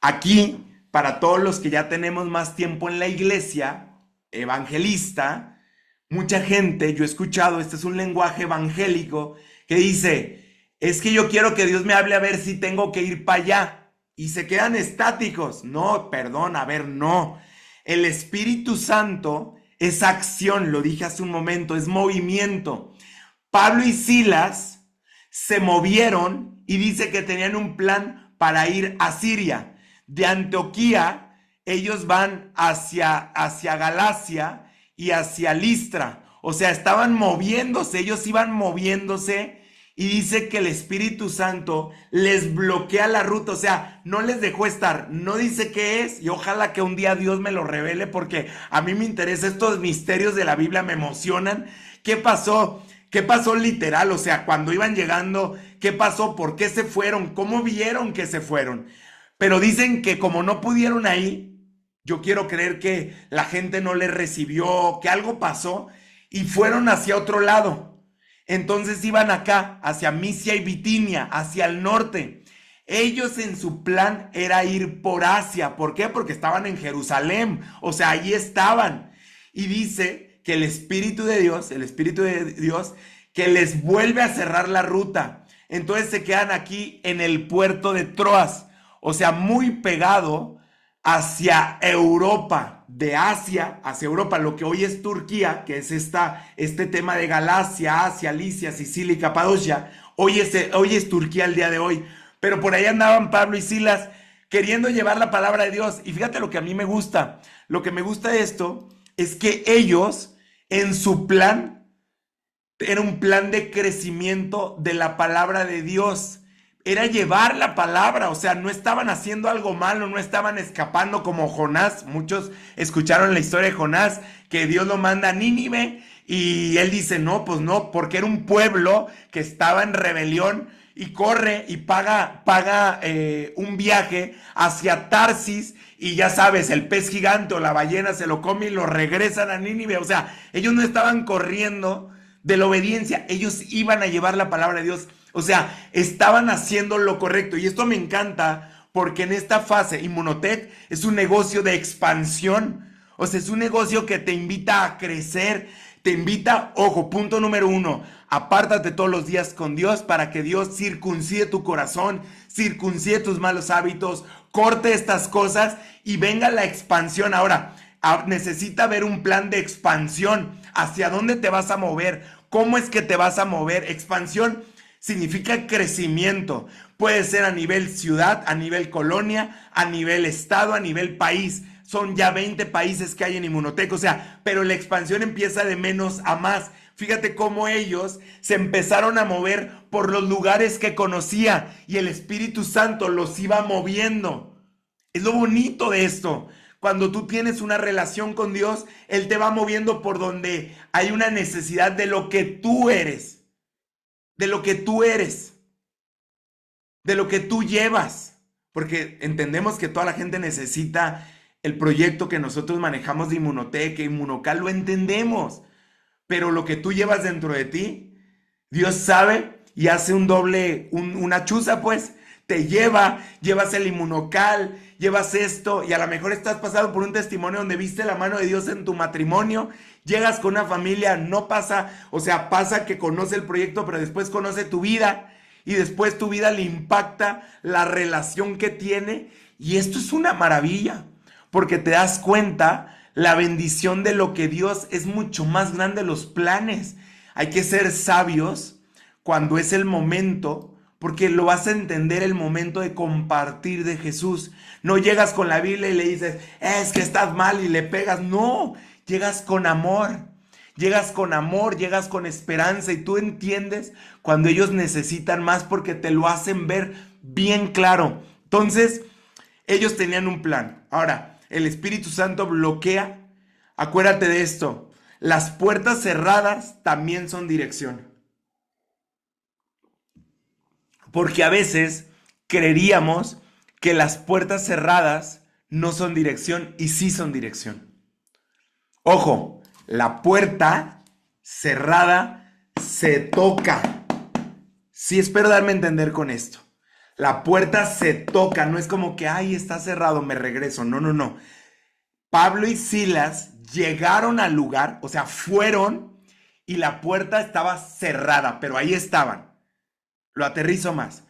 Aquí, para todos los que ya tenemos más tiempo en la iglesia evangelista, mucha gente, yo he escuchado, este es un lenguaje evangélico que dice, es que yo quiero que Dios me hable a ver si tengo que ir para allá. Y se quedan estáticos. No, perdón, a ver, no. El Espíritu Santo es acción, lo dije hace un momento, es movimiento. Pablo y Silas se movieron y dice que tenían un plan para ir a Siria. De Antioquía, ellos van hacia Galacia y hacia Listra. O sea, estaban moviéndose, ellos iban moviéndose. Y dice que el Espíritu Santo les bloquea la ruta, o sea, no les dejó estar, no dice qué es, y ojalá que un día Dios me lo revele, porque a mí me interesa, estos misterios de la Biblia me emocionan. ¿Qué pasó? ¿Qué pasó literal? O sea, cuando iban llegando, ¿qué pasó? ¿Por qué se fueron? ¿Cómo vieron que se fueron? Pero dicen que como no pudieron ahí, yo quiero creer que la gente no les recibió, que algo pasó, y fueron hacia otro lado. Entonces iban acá, hacia Misia y Bitinia, hacia el norte. Ellos en su plan era ir por Asia. ¿Por qué? Porque estaban en Jerusalén. O sea, allí estaban. Y dice que el Espíritu de Dios, que les vuelve a cerrar la ruta. Entonces se quedan aquí en el puerto de Troas. O sea, muy pegado hacia Europa. De Asia hacia Europa, lo que hoy es Turquía, que es este tema de Galacia, Asia, Licia, Sicilia y Capadocia, hoy es Turquía el día de hoy, pero por ahí andaban Pablo y Silas queriendo llevar la palabra de Dios. Y fíjate lo que a mí me gusta, lo que me gusta de esto es que ellos en su plan, era un plan de crecimiento de la palabra de Dios. Era llevar la palabra, o sea, no estaban haciendo algo malo, no estaban escapando como Jonás. Muchos escucharon la historia de Jonás, que Dios lo manda a Nínive y él dice, no, pues no, porque era un pueblo que estaba en rebelión y corre y paga un viaje hacia Tarsis y ya sabes, el pez gigante o la ballena se lo come y lo regresan a Nínive. O sea, ellos no estaban corriendo de la obediencia, ellos iban a llevar la palabra de Dios. O sea, estaban haciendo lo correcto. Y esto me encanta porque en esta fase, Inmunotech es un negocio de expansión. O sea, es un negocio que te invita a crecer. Te invita, ojo, punto número 1, apártate todos los días con Dios para que Dios circuncide tu corazón, circuncide tus malos hábitos, corte estas cosas y venga la expansión. Ahora, necesita haber un plan de expansión. ¿Hacia dónde te vas a mover? ¿Cómo es que te vas a mover? Expansión significa crecimiento. Puede ser a nivel ciudad, a nivel colonia, a nivel estado, a nivel país. Son ya 20 países que hay en Inmunotech, o sea, pero la expansión empieza de menos a más. Fíjate cómo ellos se empezaron a mover por los lugares que conocía y el Espíritu Santo los iba moviendo. Es lo bonito de esto. Cuando tú tienes una relación con Dios, Él te va moviendo por donde hay una necesidad de lo que tú eres, de lo que tú eres, de lo que tú llevas. Porque entendemos que toda la gente necesita el proyecto que nosotros manejamos de Inmunoteca, Inmunocal, lo entendemos. Pero lo que tú llevas dentro de ti, Dios sabe y hace una chuza, pues. Te llevas el Inmunocal, llevas esto, y a lo mejor estás pasando por un testimonio donde viste la mano de Dios en tu matrimonio, llegas con una familia, no pasa, o sea, pasa que conoce el proyecto, pero después conoce tu vida, y después tu vida le impacta la relación que tiene, y esto es una maravilla, porque te das cuenta la bendición de lo que Dios es mucho más grande los planes. Hay que ser sabios cuando es el momento, porque lo vas a entender el momento de compartir de Jesús. No llegas con la Biblia y le dices, es que estás mal y le pegas. No, llegas con amor. Llegas con amor, llegas con esperanza y tú entiendes cuando ellos necesitan más porque te lo hacen ver bien claro. Entonces, ellos tenían un plan. Ahora, el Espíritu Santo bloquea. Acuérdate de esto. Las puertas cerradas también son dirección. Porque a veces creeríamos que las puertas cerradas no son dirección y sí son dirección. Ojo, la puerta cerrada se toca. Sí, espero darme a entender con esto. La puerta se toca, no es como que, ay, está cerrado, me regreso. No, no, no. Pablo y Silas llegaron al lugar, o sea, fueron y la puerta estaba cerrada, pero ahí estaban. Lo aterrizo más.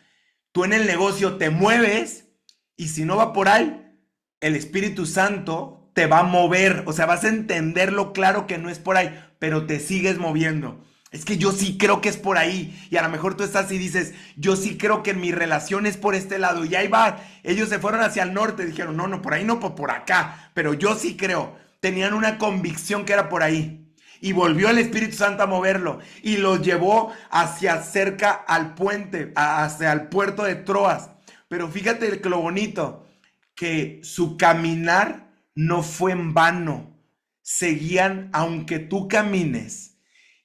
Tú en el negocio te mueves y si no va por ahí, el Espíritu Santo te va a mover. O sea, vas a entenderlo claro que no es por ahí, pero te sigues moviendo. Es que yo sí creo que es por ahí. Y a lo mejor tú estás y dices, yo sí creo que en mi relación es por este lado. Y ahí va. Ellos se fueron hacia el norte. Dijeron, no, no, por ahí no, por acá. Pero yo sí creo. Tenían una convicción que era por ahí. Y volvió el Espíritu Santo a moverlo y los llevó hacia cerca al puente, hacia el puerto de Troas. Pero fíjate lo bonito, que su caminar no fue en vano. Seguían, aunque tú camines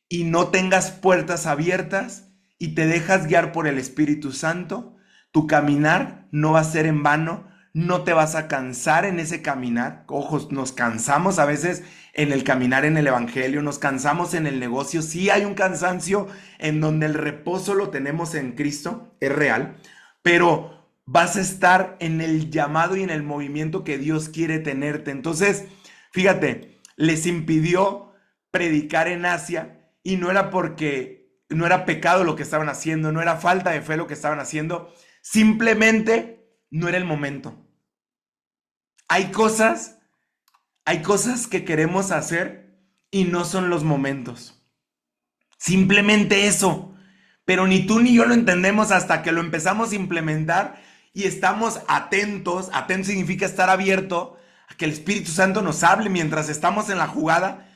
y no tengas puertas abiertas y te dejas guiar por el Espíritu Santo, tu caminar no va a ser en vano. No te vas a cansar en ese caminar. Ojos, nos cansamos a veces en el caminar en el evangelio, nos cansamos en el negocio. Sí hay un cansancio en donde el reposo lo tenemos en Cristo, es real, pero vas a estar en el llamado y en el movimiento que Dios quiere tenerte. Entonces, fíjate, les impidió predicar en Asia y no era porque no era pecado lo que estaban haciendo, no era falta de fe lo que estaban haciendo, simplemente no era el momento. Hay cosas que queremos hacer y no son los momentos. Simplemente eso. Pero ni tú ni yo lo entendemos hasta que lo empezamos a implementar y estamos atentos. Atento significa estar abierto a que el Espíritu Santo nos hable mientras estamos en la jugada.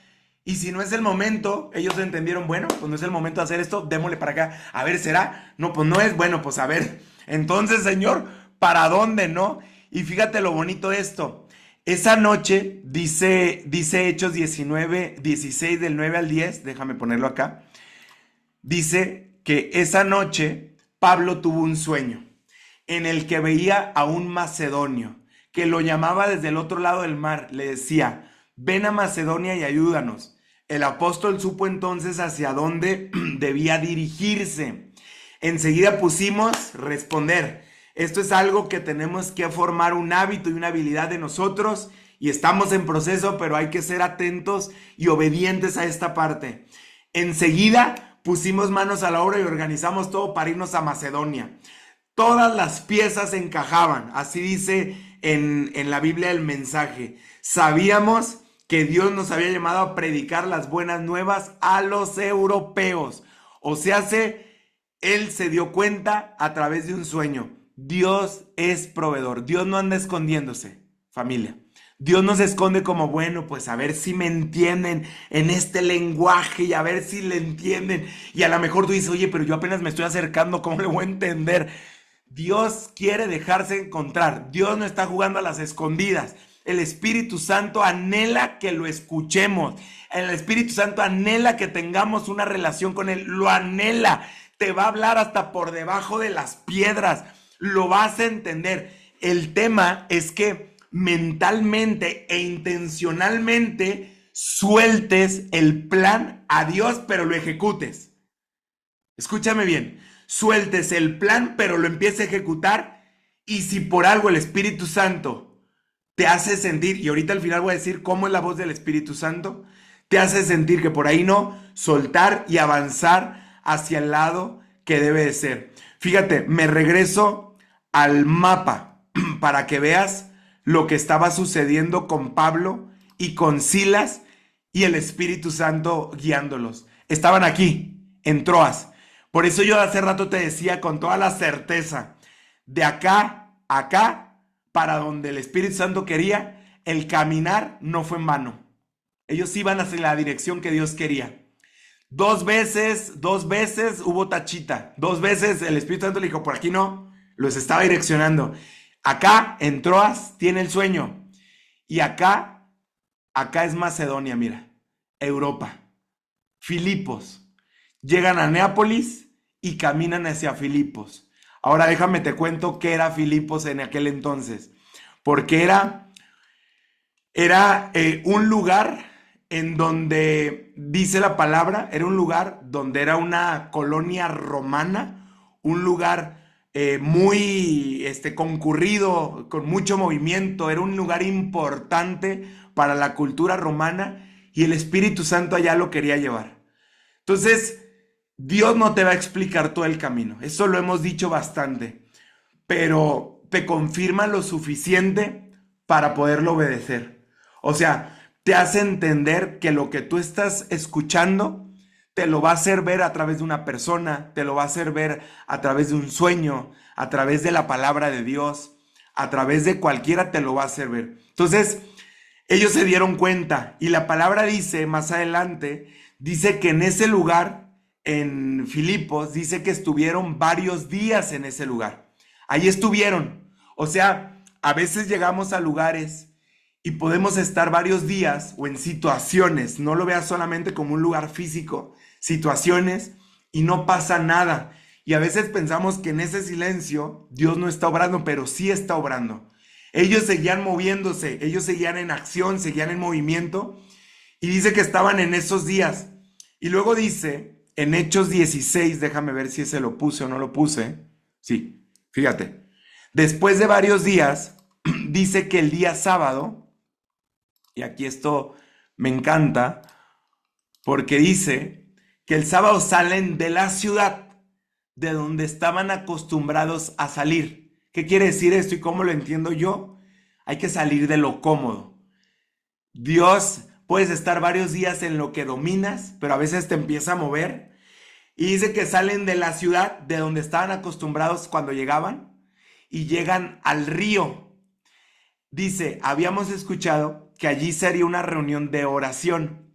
Y si no es el momento, ellos entendieron, bueno, pues no es el momento de hacer esto, démosle para acá. A ver, ¿será? No, pues no es, bueno, pues a ver. Entonces, Señor, ¿para dónde, no? Y fíjate lo bonito de esto. Esa noche, dice Hechos 19, 16 del 9 al 10, déjame ponerlo acá. Dice que esa noche Pablo tuvo un sueño en el que veía a un macedonio que lo llamaba desde el otro lado del mar. Le decía, ven a Macedonia y ayúdanos. El apóstol supo entonces hacia dónde debía dirigirse. Enseguida pusimos responder. Esto es algo que tenemos que formar un hábito y una habilidad de nosotros y estamos en proceso, pero hay que ser atentos y obedientes a esta parte. Enseguida pusimos manos a la obra y organizamos todo para irnos a Macedonia. Todas las piezas encajaban, así dice en la Biblia el mensaje. Sabíamos que Dios nos había llamado a predicar las buenas nuevas a los europeos. O sea, él se dio cuenta a través de un sueño. Dios es proveedor. Dios no anda escondiéndose, familia. Dios no se esconde como, bueno, pues a ver si me entienden en este lenguaje y a ver si le entienden. Y a lo mejor tú dices, oye, pero yo apenas me estoy acercando, ¿cómo le voy a entender? Dios quiere dejarse encontrar. Dios no está jugando a las escondidas. El Espíritu Santo anhela que lo escuchemos. El Espíritu Santo anhela que tengamos una relación con Él. Lo anhela. Te va a hablar hasta por debajo de las piedras. Lo vas a entender. El tema es que mentalmente e intencionalmente sueltes el plan a Dios, pero lo ejecutes. Escúchame bien. Sueltes el plan, pero lo empieces a ejecutar. Y si por algo el Espíritu Santo te hace sentir, y ahorita al final voy a decir cómo es la voz del Espíritu Santo, te hace sentir que por ahí no, soltar y avanzar hacia el lado que debe de ser. Fíjate, me regreso al mapa para que veas lo que estaba sucediendo con Pablo y con Silas y el Espíritu Santo guiándolos. Estaban aquí, en Troas. Por eso yo hace rato te decía con toda la certeza, de acá a acá, para donde el Espíritu Santo quería, el caminar no fue en vano. Ellos iban hacia la dirección que Dios quería. Dos veces hubo tachita. Dos veces el Espíritu Santo le dijo, por aquí no, los estaba direccionando. Acá, en Troas, tiene el sueño. Y acá es Macedonia, mira, Europa, Filipos. Llegan a Neápolis y caminan hacia Filipos. Ahora déjame te cuento qué era Filipos en aquel entonces. Porque era un lugar en donde, dice la palabra, era un lugar donde era una colonia romana, un lugar muy concurrido, con mucho movimiento, era un lugar importante para la cultura romana y el Espíritu Santo allá lo quería llevar. Entonces, Dios no te va a explicar todo el camino, eso lo hemos dicho bastante, pero te confirma lo suficiente para poderlo obedecer. O sea, te hace entender que lo que tú estás escuchando te lo va a hacer ver a través de una persona, te lo va a hacer ver a través de un sueño, a través de la palabra de Dios, a través de cualquiera te lo va a hacer ver. Entonces, ellos se dieron cuenta y la palabra dice, más adelante, dice que en ese lugar, en Filipos, dice que estuvieron varios días en ese lugar. Ahí estuvieron. O sea, a veces llegamos a lugares y podemos estar varios días o en situaciones, no lo veas solamente como un lugar físico, situaciones y no pasa nada. Y a veces pensamos que en ese silencio Dios no está obrando, pero sí está obrando. Ellos seguían moviéndose, ellos seguían en acción, seguían en movimiento y dice que estaban en esos días. Y luego dice, en Hechos 16, déjame ver si ese lo puse o no lo puse. Sí, fíjate. Después de varios días, dice que el día sábado, y aquí esto me encanta, porque dice que el sábado salen de la ciudad de donde estaban acostumbrados a salir. ¿Qué quiere decir esto y cómo lo entiendo yo? Hay que salir de lo cómodo. Dios, puedes estar varios días en lo que dominas, pero a veces te empieza a mover. Y dice que salen de la ciudad de donde estaban acostumbrados cuando llegaban y llegan al río. Dice, habíamos escuchado que allí sería una reunión de oración.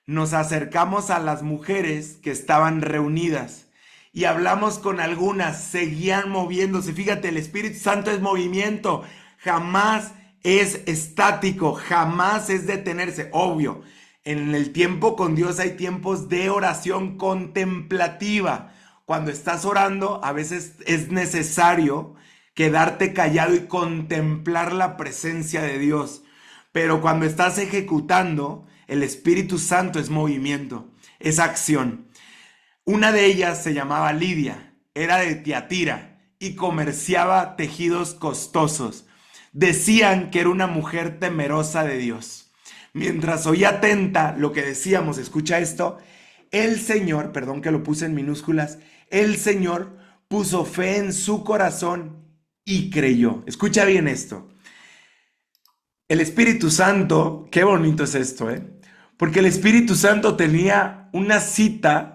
Nos acercamos a las mujeres que estaban reunidas y hablamos con algunas, seguían moviéndose. Fíjate, el Espíritu Santo es movimiento, jamás es estático, jamás es detenerse. Obvio, en el tiempo con Dios hay tiempos de oración contemplativa. Cuando estás orando, a veces es necesario quedarte callado y contemplar la presencia de Dios. Pero cuando estás ejecutando, el Espíritu Santo es movimiento, es acción. Una de ellas se llamaba Lidia, era de Tiatira y comerciaba tejidos costosos. Decían que era una mujer temerosa de Dios. Mientras oía atenta lo que decíamos, escucha esto, el Señor, perdón que lo puse en minúsculas, el Señor puso fe en su corazón y creyó. Escucha bien esto. El Espíritu Santo, qué bonito es esto, porque el Espíritu Santo tenía una cita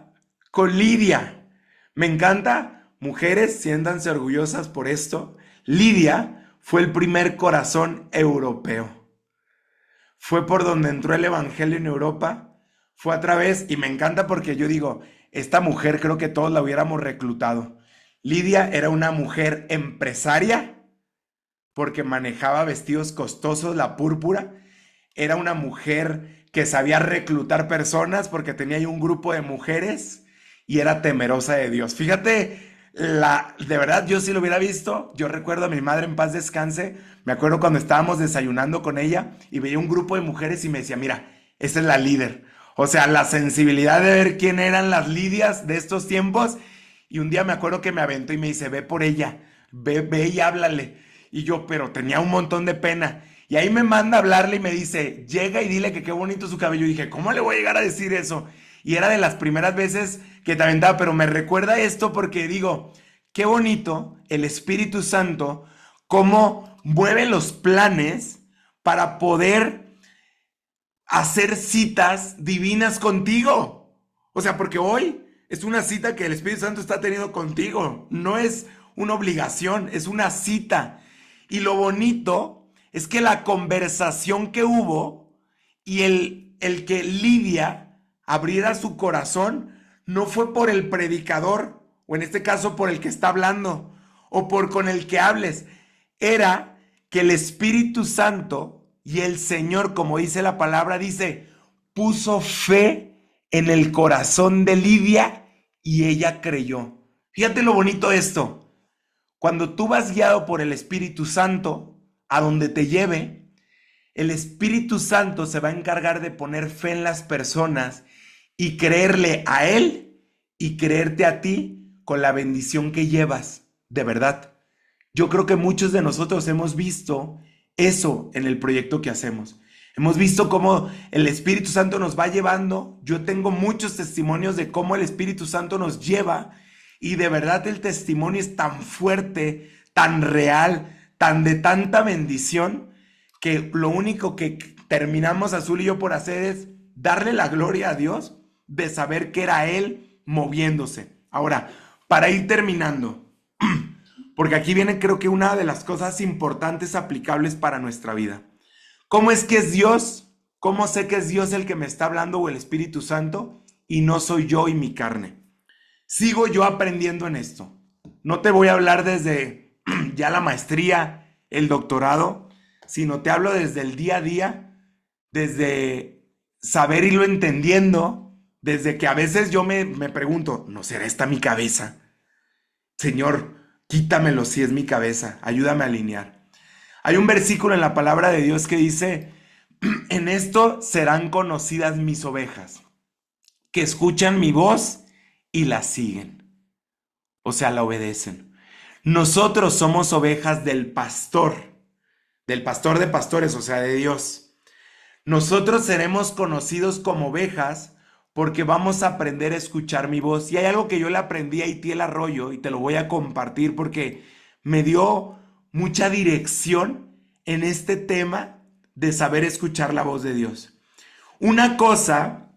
con Lidia. Me encanta, mujeres, siéntanse orgullosas por esto. Lidia fue el primer corazón europeo. Fue por donde entró el evangelio en Europa. Fue a través, y me encanta porque yo digo, esta mujer creo que todos la hubiéramos reclutado. Lidia era una mujer empresaria, porque manejaba vestidos costosos, la púrpura. Era una mujer que sabía reclutar personas porque tenía ahí un grupo de mujeres y era temerosa de Dios. Fíjate, de verdad, yo si lo hubiera visto, yo recuerdo a mi madre en paz descanse, me acuerdo cuando estábamos desayunando con ella y veía un grupo de mujeres y me decía, mira, esa es la líder. O sea, la sensibilidad de ver quién eran las Lidias de estos tiempos. Y un día me acuerdo que me aventó y me dice, ve por ella, ve y háblale. Y yo, pero tenía un montón de pena. Y ahí me manda a hablarle y me dice, llega y dile que qué bonito su cabello. Y dije, ¿cómo le voy a llegar a decir eso? Y era de las primeras veces que te aventaba, pero me recuerda esto porque digo, qué bonito el Espíritu Santo, cómo mueve los planes para poder hacer citas divinas contigo. O sea, porque hoy es una cita que el Espíritu Santo está teniendo contigo. No es una obligación, es una cita. Y lo bonito es que la conversación que hubo y el que Lidia abriera su corazón no fue por el predicador, o en este caso por el que está hablando, o por con el que hables. Era que el Espíritu Santo y el Señor, como dice la palabra, dice, puso fe en el corazón de Lidia y ella creyó. Fíjate lo bonito de esto. Cuando tú vas guiado por el Espíritu Santo, a donde te lleve, el Espíritu Santo se va a encargar de poner fe en las personas y creerle a Él y creerte a ti con la bendición que llevas, de verdad. Yo creo que muchos de nosotros hemos visto eso en el proyecto que hacemos. Hemos visto cómo el Espíritu Santo nos va llevando. Yo tengo muchos testimonios de cómo el Espíritu Santo nos lleva y de verdad el testimonio es tan fuerte, tan real, tan de tanta bendición que lo único que terminamos Azul y yo por hacer es darle la gloria a Dios de saber que era Él moviéndose. Ahora, para ir terminando, porque aquí viene creo que una de las cosas importantes aplicables para nuestra vida. ¿Cómo es que es Dios? ¿Cómo sé que es Dios el que me está hablando o el Espíritu Santo y no soy yo y mi carne? Sigo yo aprendiendo en esto. No te voy a hablar desde ya la maestría, el doctorado, sino te hablo desde el día a día, desde saber irlo entendiendo, desde que a veces yo me pregunto, ¿no será esta mi cabeza? Señor, quítamelo si es mi cabeza, ayúdame a alinear. Hay un versículo en la palabra de Dios que dice, en esto serán conocidas mis ovejas, que escuchan mi voz y la siguen, o sea, la obedecen. Nosotros somos ovejas del pastor de pastores, o sea, de Dios. Nosotros seremos conocidos como ovejas porque vamos a aprender a escuchar mi voz. Y hay algo que yo le aprendí a Itiel Arroyo y te lo voy a compartir porque me dio mucha dirección en este tema de saber escuchar la voz de Dios. Una cosa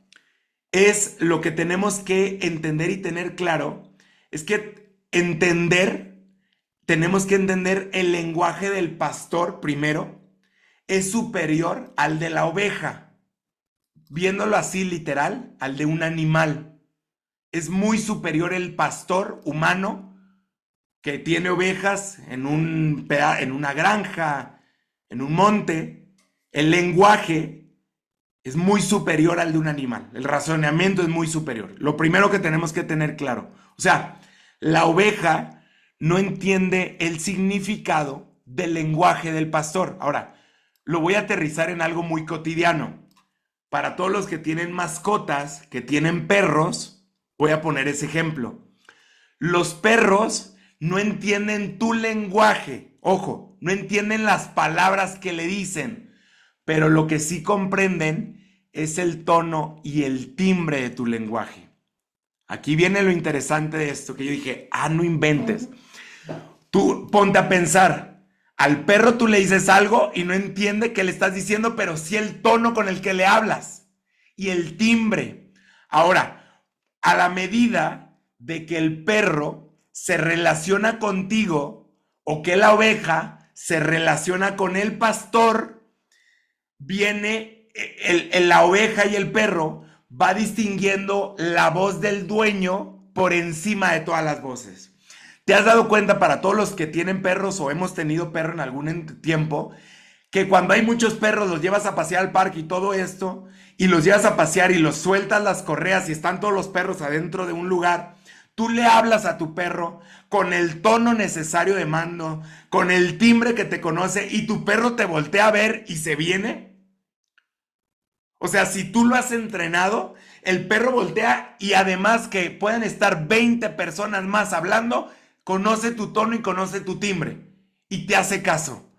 es lo que tenemos que entender y tener claro, es que tenemos que entender el lenguaje del pastor primero, es superior al de la oveja. Viéndolo así literal, al de un animal. Es muy superior el pastor humano que tiene ovejas en una granja, en un monte. El lenguaje es muy superior al de un animal. El razonamiento es muy superior. Lo primero que tenemos que tener claro. O sea, la oveja no entiende el significado del lenguaje del pastor. Ahora, lo voy a aterrizar en algo muy cotidiano. Para todos los que tienen mascotas, que tienen perros, voy a poner ese ejemplo. Los perros no entienden tu lenguaje. Ojo, no entienden las palabras que le dicen, pero lo que sí comprenden es el tono y el timbre de tu lenguaje. Aquí viene lo interesante de esto, que yo dije, no inventes. Tú ponte a pensar. Al perro tú le dices algo y no entiende qué le estás diciendo, pero sí el tono con el que le hablas y el timbre. Ahora, a la medida de que el perro se relaciona contigo o que la oveja se relaciona con el pastor, viene la oveja y el perro va distinguiendo la voz del dueño por encima de todas las voces. ¿Te has dado cuenta, para todos los que tienen perros o hemos tenido perro en algún tiempo, que cuando hay muchos perros los llevas a pasear al parque y todo esto, y los llevas a pasear y los sueltas las correas y están todos los perros adentro de un lugar? Tú le hablas a tu perro con el tono necesario de mando, con el timbre que te conoce, y tu perro te voltea a ver y se viene. O sea, si tú lo has entrenado, el perro voltea, y además que pueden estar 20 personas más hablando, conoce tu tono y conoce tu timbre y te hace caso.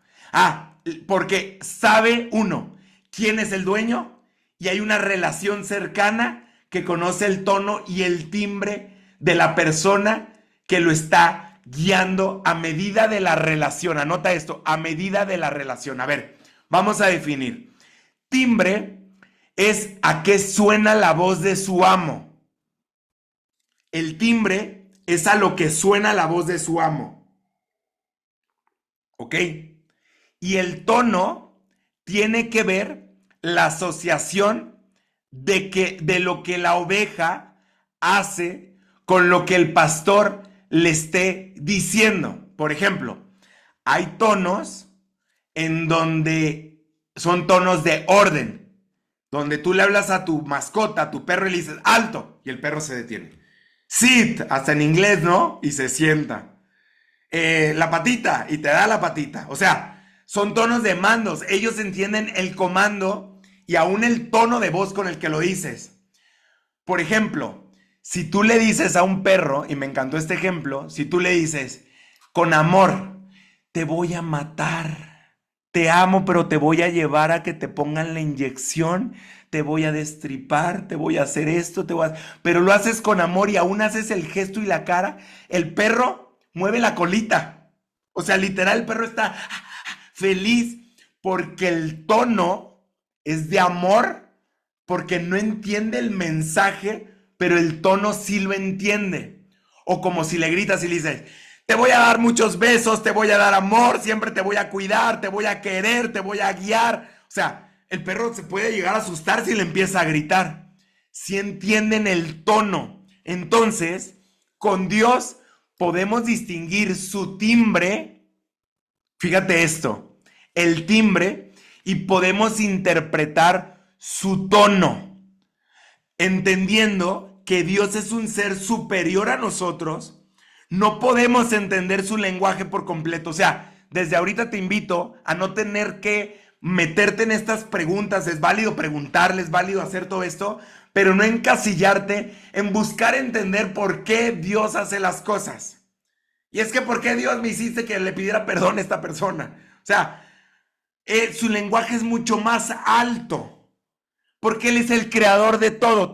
Porque sabe, uno, quién es el dueño, y hay una relación cercana que conoce el tono y el timbre de la persona que lo está guiando a medida de la relación. Anota esto, a medida de la relación. A ver, vamos a definir. Timbre es a qué suena la voz de su amo. El timbre es a lo que suena la voz de su amo. ¿Ok? Y el tono tiene que ver la asociación de lo que la oveja hace con lo que el pastor le esté diciendo. Por ejemplo, hay tonos en donde son tonos de orden, donde tú le hablas a tu mascota, a tu perro, y le dices alto, y el perro se detiene. Sit, hasta en inglés, ¿no? Y se sienta. La patita, y te da la patita. O sea, son tonos de mandos. Ellos entienden el comando y aún el tono de voz con el que lo dices. Por ejemplo, si tú le dices a un perro, y me encantó este ejemplo, si tú le dices con amor, te voy a matar, te amo, pero te voy a llevar a que te pongan la inyección, te voy a destripar, te voy a hacer esto, pero lo haces con amor y aún haces el gesto y la cara, el perro mueve la colita. O sea, literal, el perro está feliz porque el tono es de amor, porque no entiende el mensaje, pero el tono sí lo entiende. O como si le gritas y le dices, te voy a dar muchos besos, te voy a dar amor, siempre te voy a cuidar, te voy a querer, te voy a guiar. O sea, el perro se puede llegar a asustar si le empieza a gritar. Si entienden el tono. Entonces, con Dios podemos distinguir su timbre, fíjate esto, el timbre, y podemos interpretar su tono, entendiendo que Dios es un ser superior a nosotros. No podemos entender su lenguaje por completo. O sea, desde ahorita te invito a no tener que meterte en estas preguntas. Es válido preguntarle, es válido hacer todo esto, pero no encasillarte en buscar entender por qué Dios hace las cosas. Y es que, ¿por qué Dios me hiciste que le pidiera perdón a esta persona? O sea, su lenguaje es mucho más alto, porque Él es el creador de todo,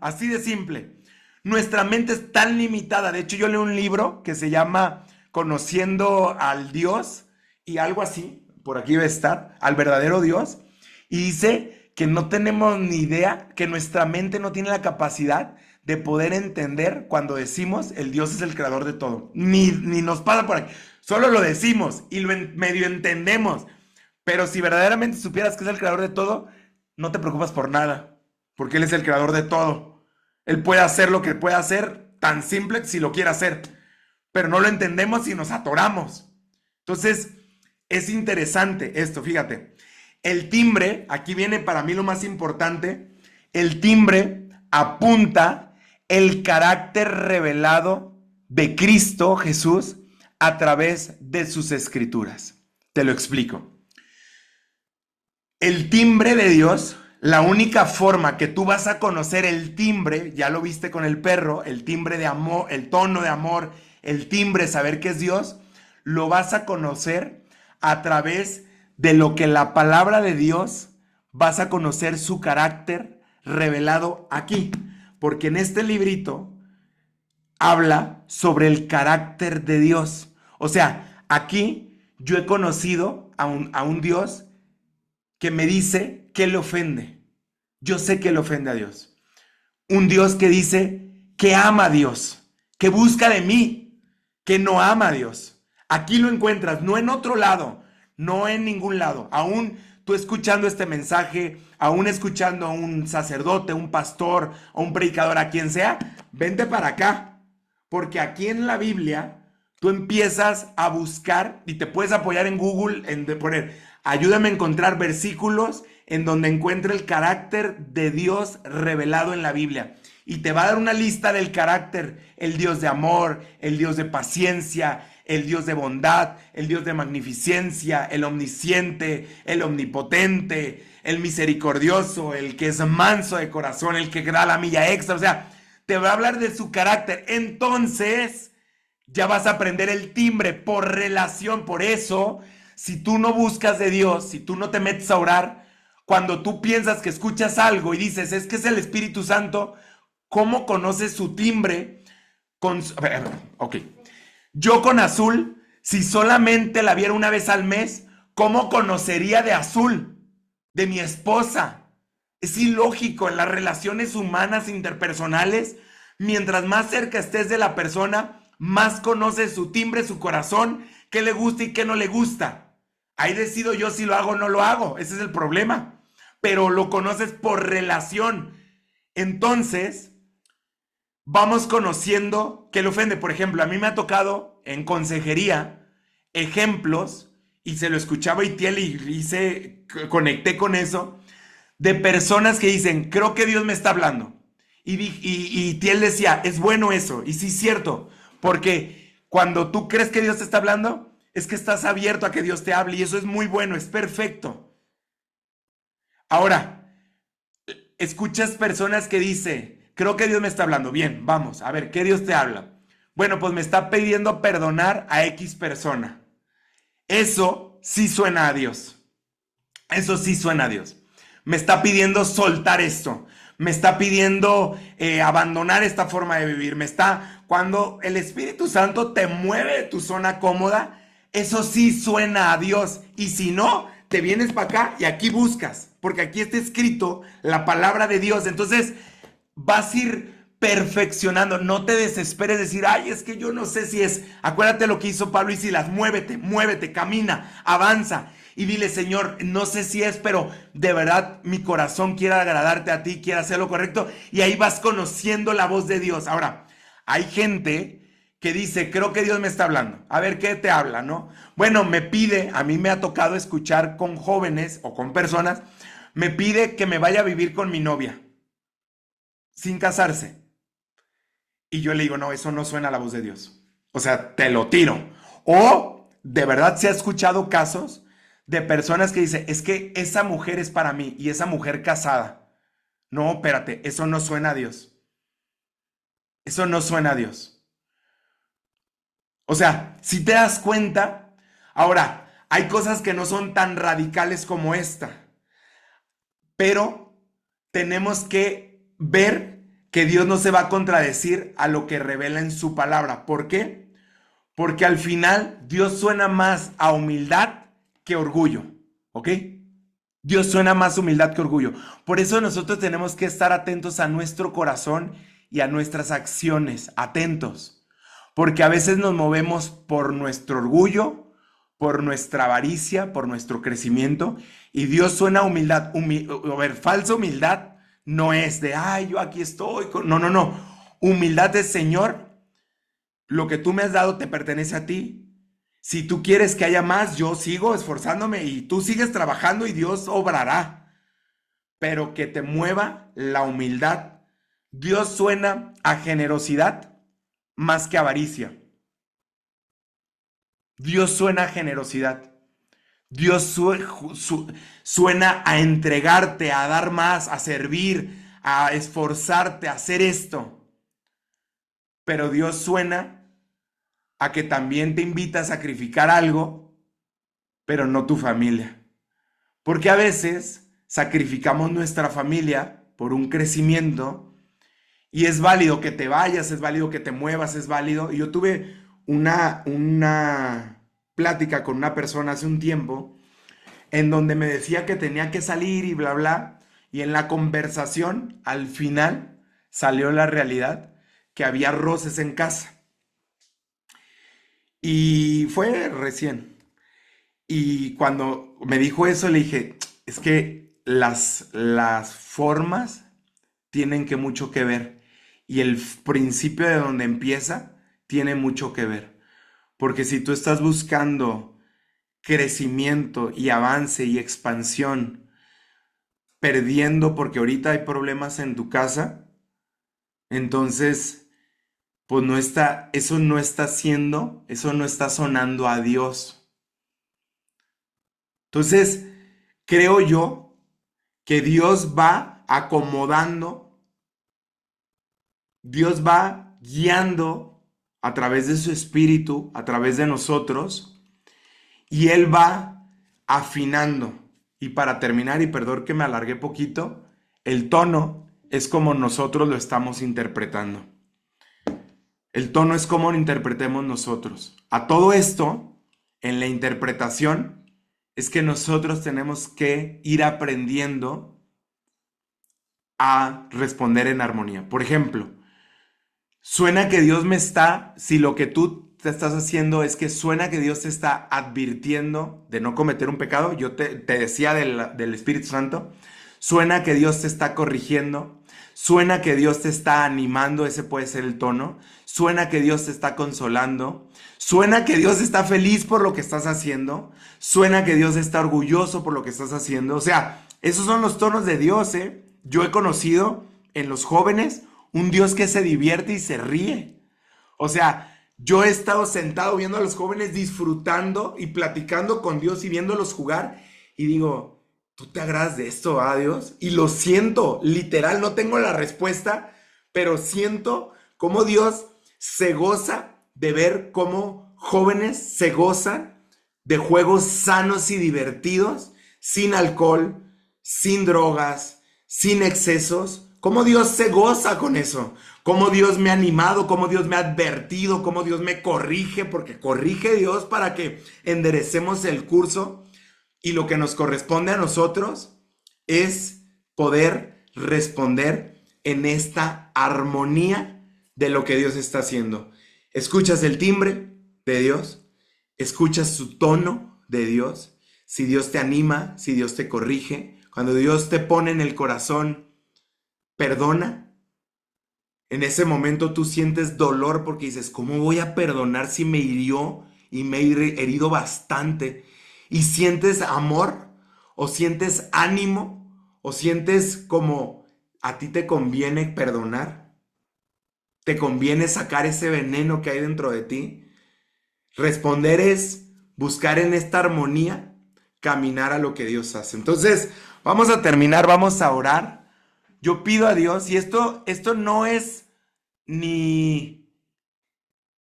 así de simple. Nuestra mente es tan limitada. De hecho, yo leí un libro que se llama Conociendo al Dios, y algo así, por aquí va a estar, al verdadero Dios, y dice que no tenemos ni idea, que nuestra mente no tiene la capacidad de poder entender cuando decimos el Dios es el creador de todo. Ni nos pasa por aquí. Solo lo decimos y lo medio entendemos. Pero si verdaderamente supieras que es el creador de todo, no te preocupas por nada, porque Él es el creador de todo. Él puede hacer lo que puede hacer, tan simple si lo quiere hacer, pero no lo entendemos y nos atoramos. Entonces, es interesante esto, fíjate. El timbre, aquí viene para mí lo más importante, el timbre apunta el carácter revelado de Cristo Jesús a través de sus escrituras. Te lo explico. El timbre de Dios, la única forma que tú vas a conocer el timbre, ya lo viste con el perro, el timbre de amor, el tono de amor, el timbre, saber que es Dios, lo vas a conocer a través de lo que la palabra de Dios, vas a conocer su carácter revelado aquí, porque en este librito habla sobre el carácter de Dios. O sea, aquí yo he conocido a un Dios que me dice que le ofende. Yo sé que le ofende a Dios. Un Dios que dice que ama a Dios, que busca de mí, que no ama a Dios. Aquí lo encuentras, no en otro lado, no en ningún lado. Aún tú escuchando este mensaje, aún escuchando a un sacerdote, un pastor, a un predicador, a quien sea, vente para acá. Porque aquí en la Biblia tú empiezas a buscar y te puedes apoyar en Google en de poner, ayúdame a encontrar versículos en donde encuentre el carácter de Dios revelado en la Biblia. Y te va a dar una lista del carácter, el Dios de amor, el Dios de paciencia, el Dios de bondad, el Dios de magnificencia, el omnisciente, el omnipotente, el misericordioso, el que es manso de corazón, el que da la milla extra. O sea, te va a hablar de su carácter. Entonces, ya vas a aprender el timbre por relación. Por eso, si tú no buscas de Dios, si tú no te metes a orar, cuando tú piensas que escuchas algo y dices, es que es el Espíritu Santo, ¿cómo conoces su timbre? Ok. Yo con Azul, si solamente la viera una vez al mes, ¿cómo conocería de Azul? De mi esposa. Es ilógico en las relaciones humanas interpersonales. Mientras más cerca estés de la persona, más conoces su timbre, su corazón, qué le gusta y qué no le gusta. Ahí decido yo si lo hago o no lo hago. Ese es el problema. Pero lo conoces por relación. Entonces, vamos conociendo qué le ofende. Por ejemplo, a mí me ha tocado en consejería ejemplos, y se lo escuchaba a Itiel y conecté con eso, de personas que dicen, creo que Dios me está hablando. Y Itiel decía, es bueno eso. Y sí es cierto, porque cuando tú crees que Dios te está hablando, es que estás abierto a que Dios te hable y eso es muy bueno, es perfecto. Ahora, escuchas personas que dicen, creo que Dios me está hablando. Bien, vamos, a ver, ¿qué Dios te habla? Bueno, pues me está pidiendo perdonar a X persona. Eso sí suena a Dios. Eso sí suena a Dios. Me está pidiendo soltar esto. Me está pidiendo abandonar esta forma de vivir. Cuando el Espíritu Santo te mueve de tu zona cómoda, eso sí suena a Dios. Y si no, te vienes para acá y aquí buscas. Porque aquí está escrito la palabra de Dios. Entonces vas a ir perfeccionando. No te desesperes decir, ay, es que yo no sé si es. Acuérdate lo que hizo Pablo y Silas. Muévete, camina, avanza. Y dile, Señor, no sé si es, pero de verdad mi corazón quiere agradarte a ti, quiere hacer lo correcto. Y ahí vas conociendo la voz de Dios. Ahora, hay gente que dice, creo que Dios me está hablando. A ver, ¿qué te habla, no? Bueno, a mí me ha tocado escuchar con jóvenes o con personas, me pide que me vaya a vivir con mi novia, sin casarse. Y yo le digo, no, eso no suena a la voz de Dios. O sea, te lo tiro. O, de verdad, se ha escuchado casos de personas que dicen, es que esa mujer es para mí y esa mujer casada. No, espérate, eso no suena a Dios. Eso no suena a Dios. O sea, si te das cuenta, ahora, hay cosas que no son tan radicales como esta, pero tenemos que ver que Dios no se va a contradecir a lo que revela en su palabra. ¿Por qué? Porque al final Dios suena más a humildad que orgullo, ¿ok? Dios suena más humildad que orgullo. Por eso nosotros tenemos que estar atentos a nuestro corazón y a nuestras acciones, atentos. Porque a veces nos movemos por nuestro orgullo, por nuestra avaricia, por nuestro crecimiento. Y Dios suena a humildad. A ver, falsa humildad no es de, ay, yo aquí estoy. No, no, no. Humildad es, Señor, lo que tú me has dado te pertenece a ti. Si tú quieres que haya más, yo sigo esforzándome y tú sigues trabajando y Dios obrará. Pero que te mueva la humildad. Dios suena a generosidad más que avaricia. Dios suena a generosidad. Dios suena a entregarte, a dar más, a servir, a esforzarte, a hacer esto. Pero Dios suena a que también te invita a sacrificar algo, pero no tu familia. Porque a veces sacrificamos nuestra familia por un crecimiento y es válido que te vayas, es válido que te muevas, es válido. Y yo tuve una plática con una persona hace un tiempo en donde me decía que tenía que salir y bla, bla. Y en la conversación, al final, salió la realidad que había roces en casa. Y fue recién. Y cuando me dijo eso, le dije, es que las formas tienen que mucho que ver. Y el principio de donde empieza tiene mucho que ver. Porque si tú estás buscando crecimiento y avance y expansión, perdiendo porque ahorita hay problemas en tu casa, entonces, pues no está, eso no está sonando a Dios. Entonces, creo yo que Dios va acomodando, Dios va guiando a través de su espíritu, a través de nosotros, y Él va afinando. Y para terminar, y perdón que me alargué poquito, el tono es como nosotros lo estamos interpretando. El tono es como lo interpretemos nosotros. A todo esto, en la interpretación, es que nosotros tenemos que ir aprendiendo a responder en armonía. Por ejemplo, suena que Dios me está, si lo que tú te estás haciendo es que suena que Dios te está advirtiendo de no cometer un pecado, yo te decía del Espíritu Santo, suena que Dios te está corrigiendo, suena que Dios te está animando, ese puede ser el tono, suena que Dios te está consolando, suena que Dios está feliz por lo que estás haciendo, suena que Dios está orgulloso por lo que estás haciendo, o sea, esos son los tonos de Dios, ¿eh? Yo he conocido en los jóvenes un Dios que se divierte y se ríe. O sea, yo he estado sentado viendo a los jóvenes disfrutando y platicando con Dios y viéndolos jugar y digo, ¿tú te agradas de esto, Dios? Y lo siento, literal, no tengo la respuesta, pero siento cómo Dios se goza de ver cómo jóvenes se gozan de juegos sanos y divertidos, sin alcohol, sin drogas, sin excesos. Cómo Dios se goza con eso. Cómo Dios me ha animado, cómo Dios me ha advertido, cómo Dios me corrige, porque corrige Dios para que enderecemos el curso. Y lo que nos corresponde a nosotros es poder responder en esta armonía de lo que Dios está haciendo. Escuchas el timbre de Dios, escuchas su tono de Dios, si Dios te anima, si Dios te corrige, cuando Dios te pone en el corazón, perdona. En ese momento tú sientes dolor porque dices, ¿cómo voy a perdonar si me hirió y me he herido bastante? Y sientes amor, o sientes ánimo, o sientes como a ti te conviene perdonar, te conviene sacar ese veneno que hay dentro de ti. Responder es buscar en esta armonía, caminar a lo que Dios hace. Entonces, vamos a terminar, vamos a orar. Yo pido a Dios, y esto no es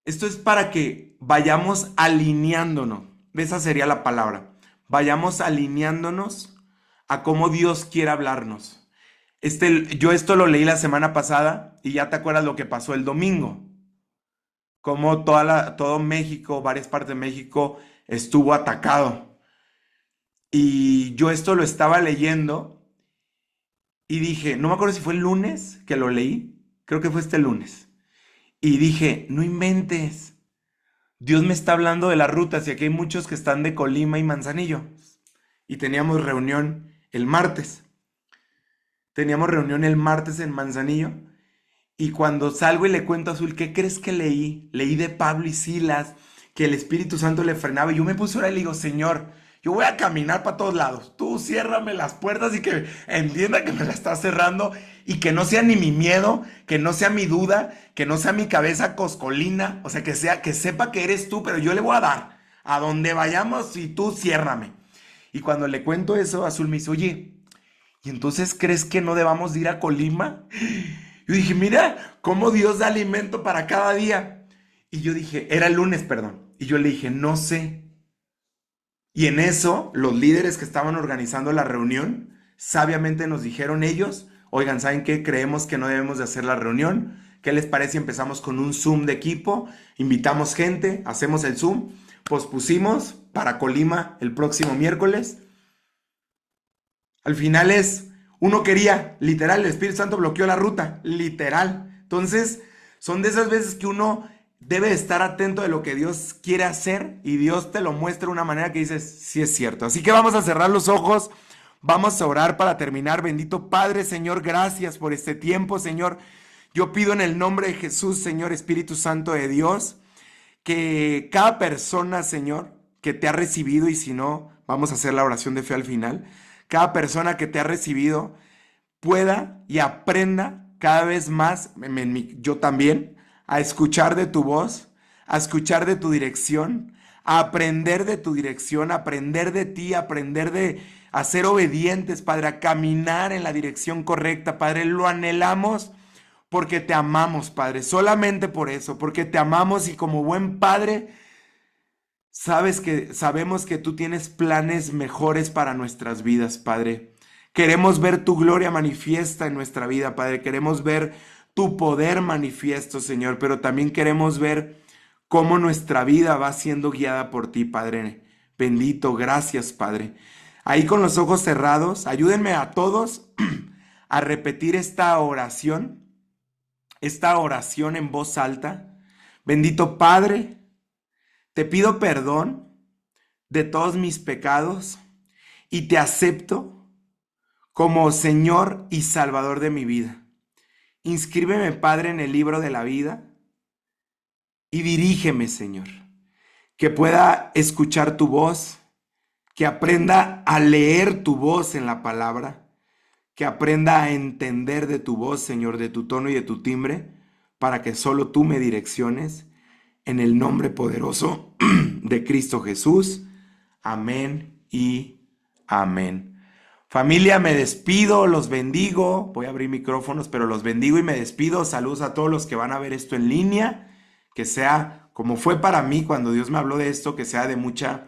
esto es para que vayamos alineándonos. Esa sería la palabra. Vayamos alineándonos a cómo Dios quiere hablarnos. Yo esto lo leí la semana pasada y ya te acuerdas lo que pasó el domingo. Cómo todo México, varias partes de México estuvo atacado. Y yo esto lo estaba leyendo y dije, no me acuerdo si fue el lunes que lo leí, creo que fue este lunes. Y dije, no inventes, Dios me está hablando de las rutas y aquí hay muchos que están de Colima y Manzanillo. Y teníamos reunión el martes. Teníamos reunión el martes en Manzanillo. Y cuando salgo y le cuento a Azul, ¿qué crees que leí? Leí de Pablo y Silas, que el Espíritu Santo le frenaba. Y yo me puse a orar y le digo, Señor, yo voy a caminar para todos lados. Tú ciérrame las puertas y que entienda que me la estás cerrando. Y que no sea ni mi miedo, que no sea mi duda, que no sea mi cabeza coscolina. O sea, que sepa que eres tú, pero yo le voy a dar. A donde vayamos y tú ciérrame. Y cuando le cuento eso, Azul me dice, oye, ¿y entonces crees que no debamos de ir a Colima? Yo dije, mira, cómo Dios da alimento para cada día. Y yo dije, era el lunes, perdón. Y yo le dije, no sé. Y en eso, los líderes que estaban organizando la reunión, sabiamente nos dijeron ellos, oigan, ¿saben qué? Creemos que no debemos de hacer la reunión. ¿Qué les parece si empezamos con un Zoom de equipo? Invitamos gente, hacemos el Zoom. Pospusimos para Colima el próximo miércoles. Al final uno quería, literal, el Espíritu Santo bloqueó la ruta, literal. Entonces, son de esas veces que uno debe estar atento de lo que Dios quiere hacer y Dios te lo muestra de una manera que dices, sí es cierto. Así que vamos a cerrar los ojos, vamos a orar para terminar. Bendito Padre, Señor, gracias por este tiempo, Señor. Yo pido en el nombre de Jesús, Señor Espíritu Santo de Dios, que cada persona, Señor, que te ha recibido, y si no, vamos a hacer la oración de fe al final, cada persona que te ha recibido pueda y aprenda cada vez más, yo también, a escuchar de tu voz, a escuchar de tu dirección, a aprender de tu dirección, a aprender de ti, a aprender a ser obedientes, Padre, a caminar en la dirección correcta, Padre. Lo anhelamos porque te amamos, Padre, solamente por eso, porque te amamos y como buen Padre, sabemos que tú tienes planes mejores para nuestras vidas, Padre. Queremos ver tu gloria manifiesta en nuestra vida, Padre. Queremos ver tu poder manifiesto, Señor, pero también queremos ver cómo nuestra vida va siendo guiada por ti, Padre. Bendito, gracias, Padre. Ahí con los ojos cerrados, ayúdenme a todos a repetir esta oración en voz alta. Bendito Padre, te pido perdón de todos mis pecados y te acepto como Señor y Salvador de mi vida. Inscríbeme, Padre, en el libro de la vida y dirígeme, Señor, que pueda escuchar tu voz, que aprenda a leer tu voz en la palabra, que aprenda a entender de tu voz, Señor, de tu tono y de tu timbre, para que solo tú me direcciones, en el nombre poderoso de Cristo Jesús. Amén y amén. Familia, me despido, los bendigo. Voy a abrir micrófonos, pero los bendigo y me despido. Saludos a todos los que van a ver esto en línea. Que sea como fue para mí cuando Dios me habló de esto, que sea de mucha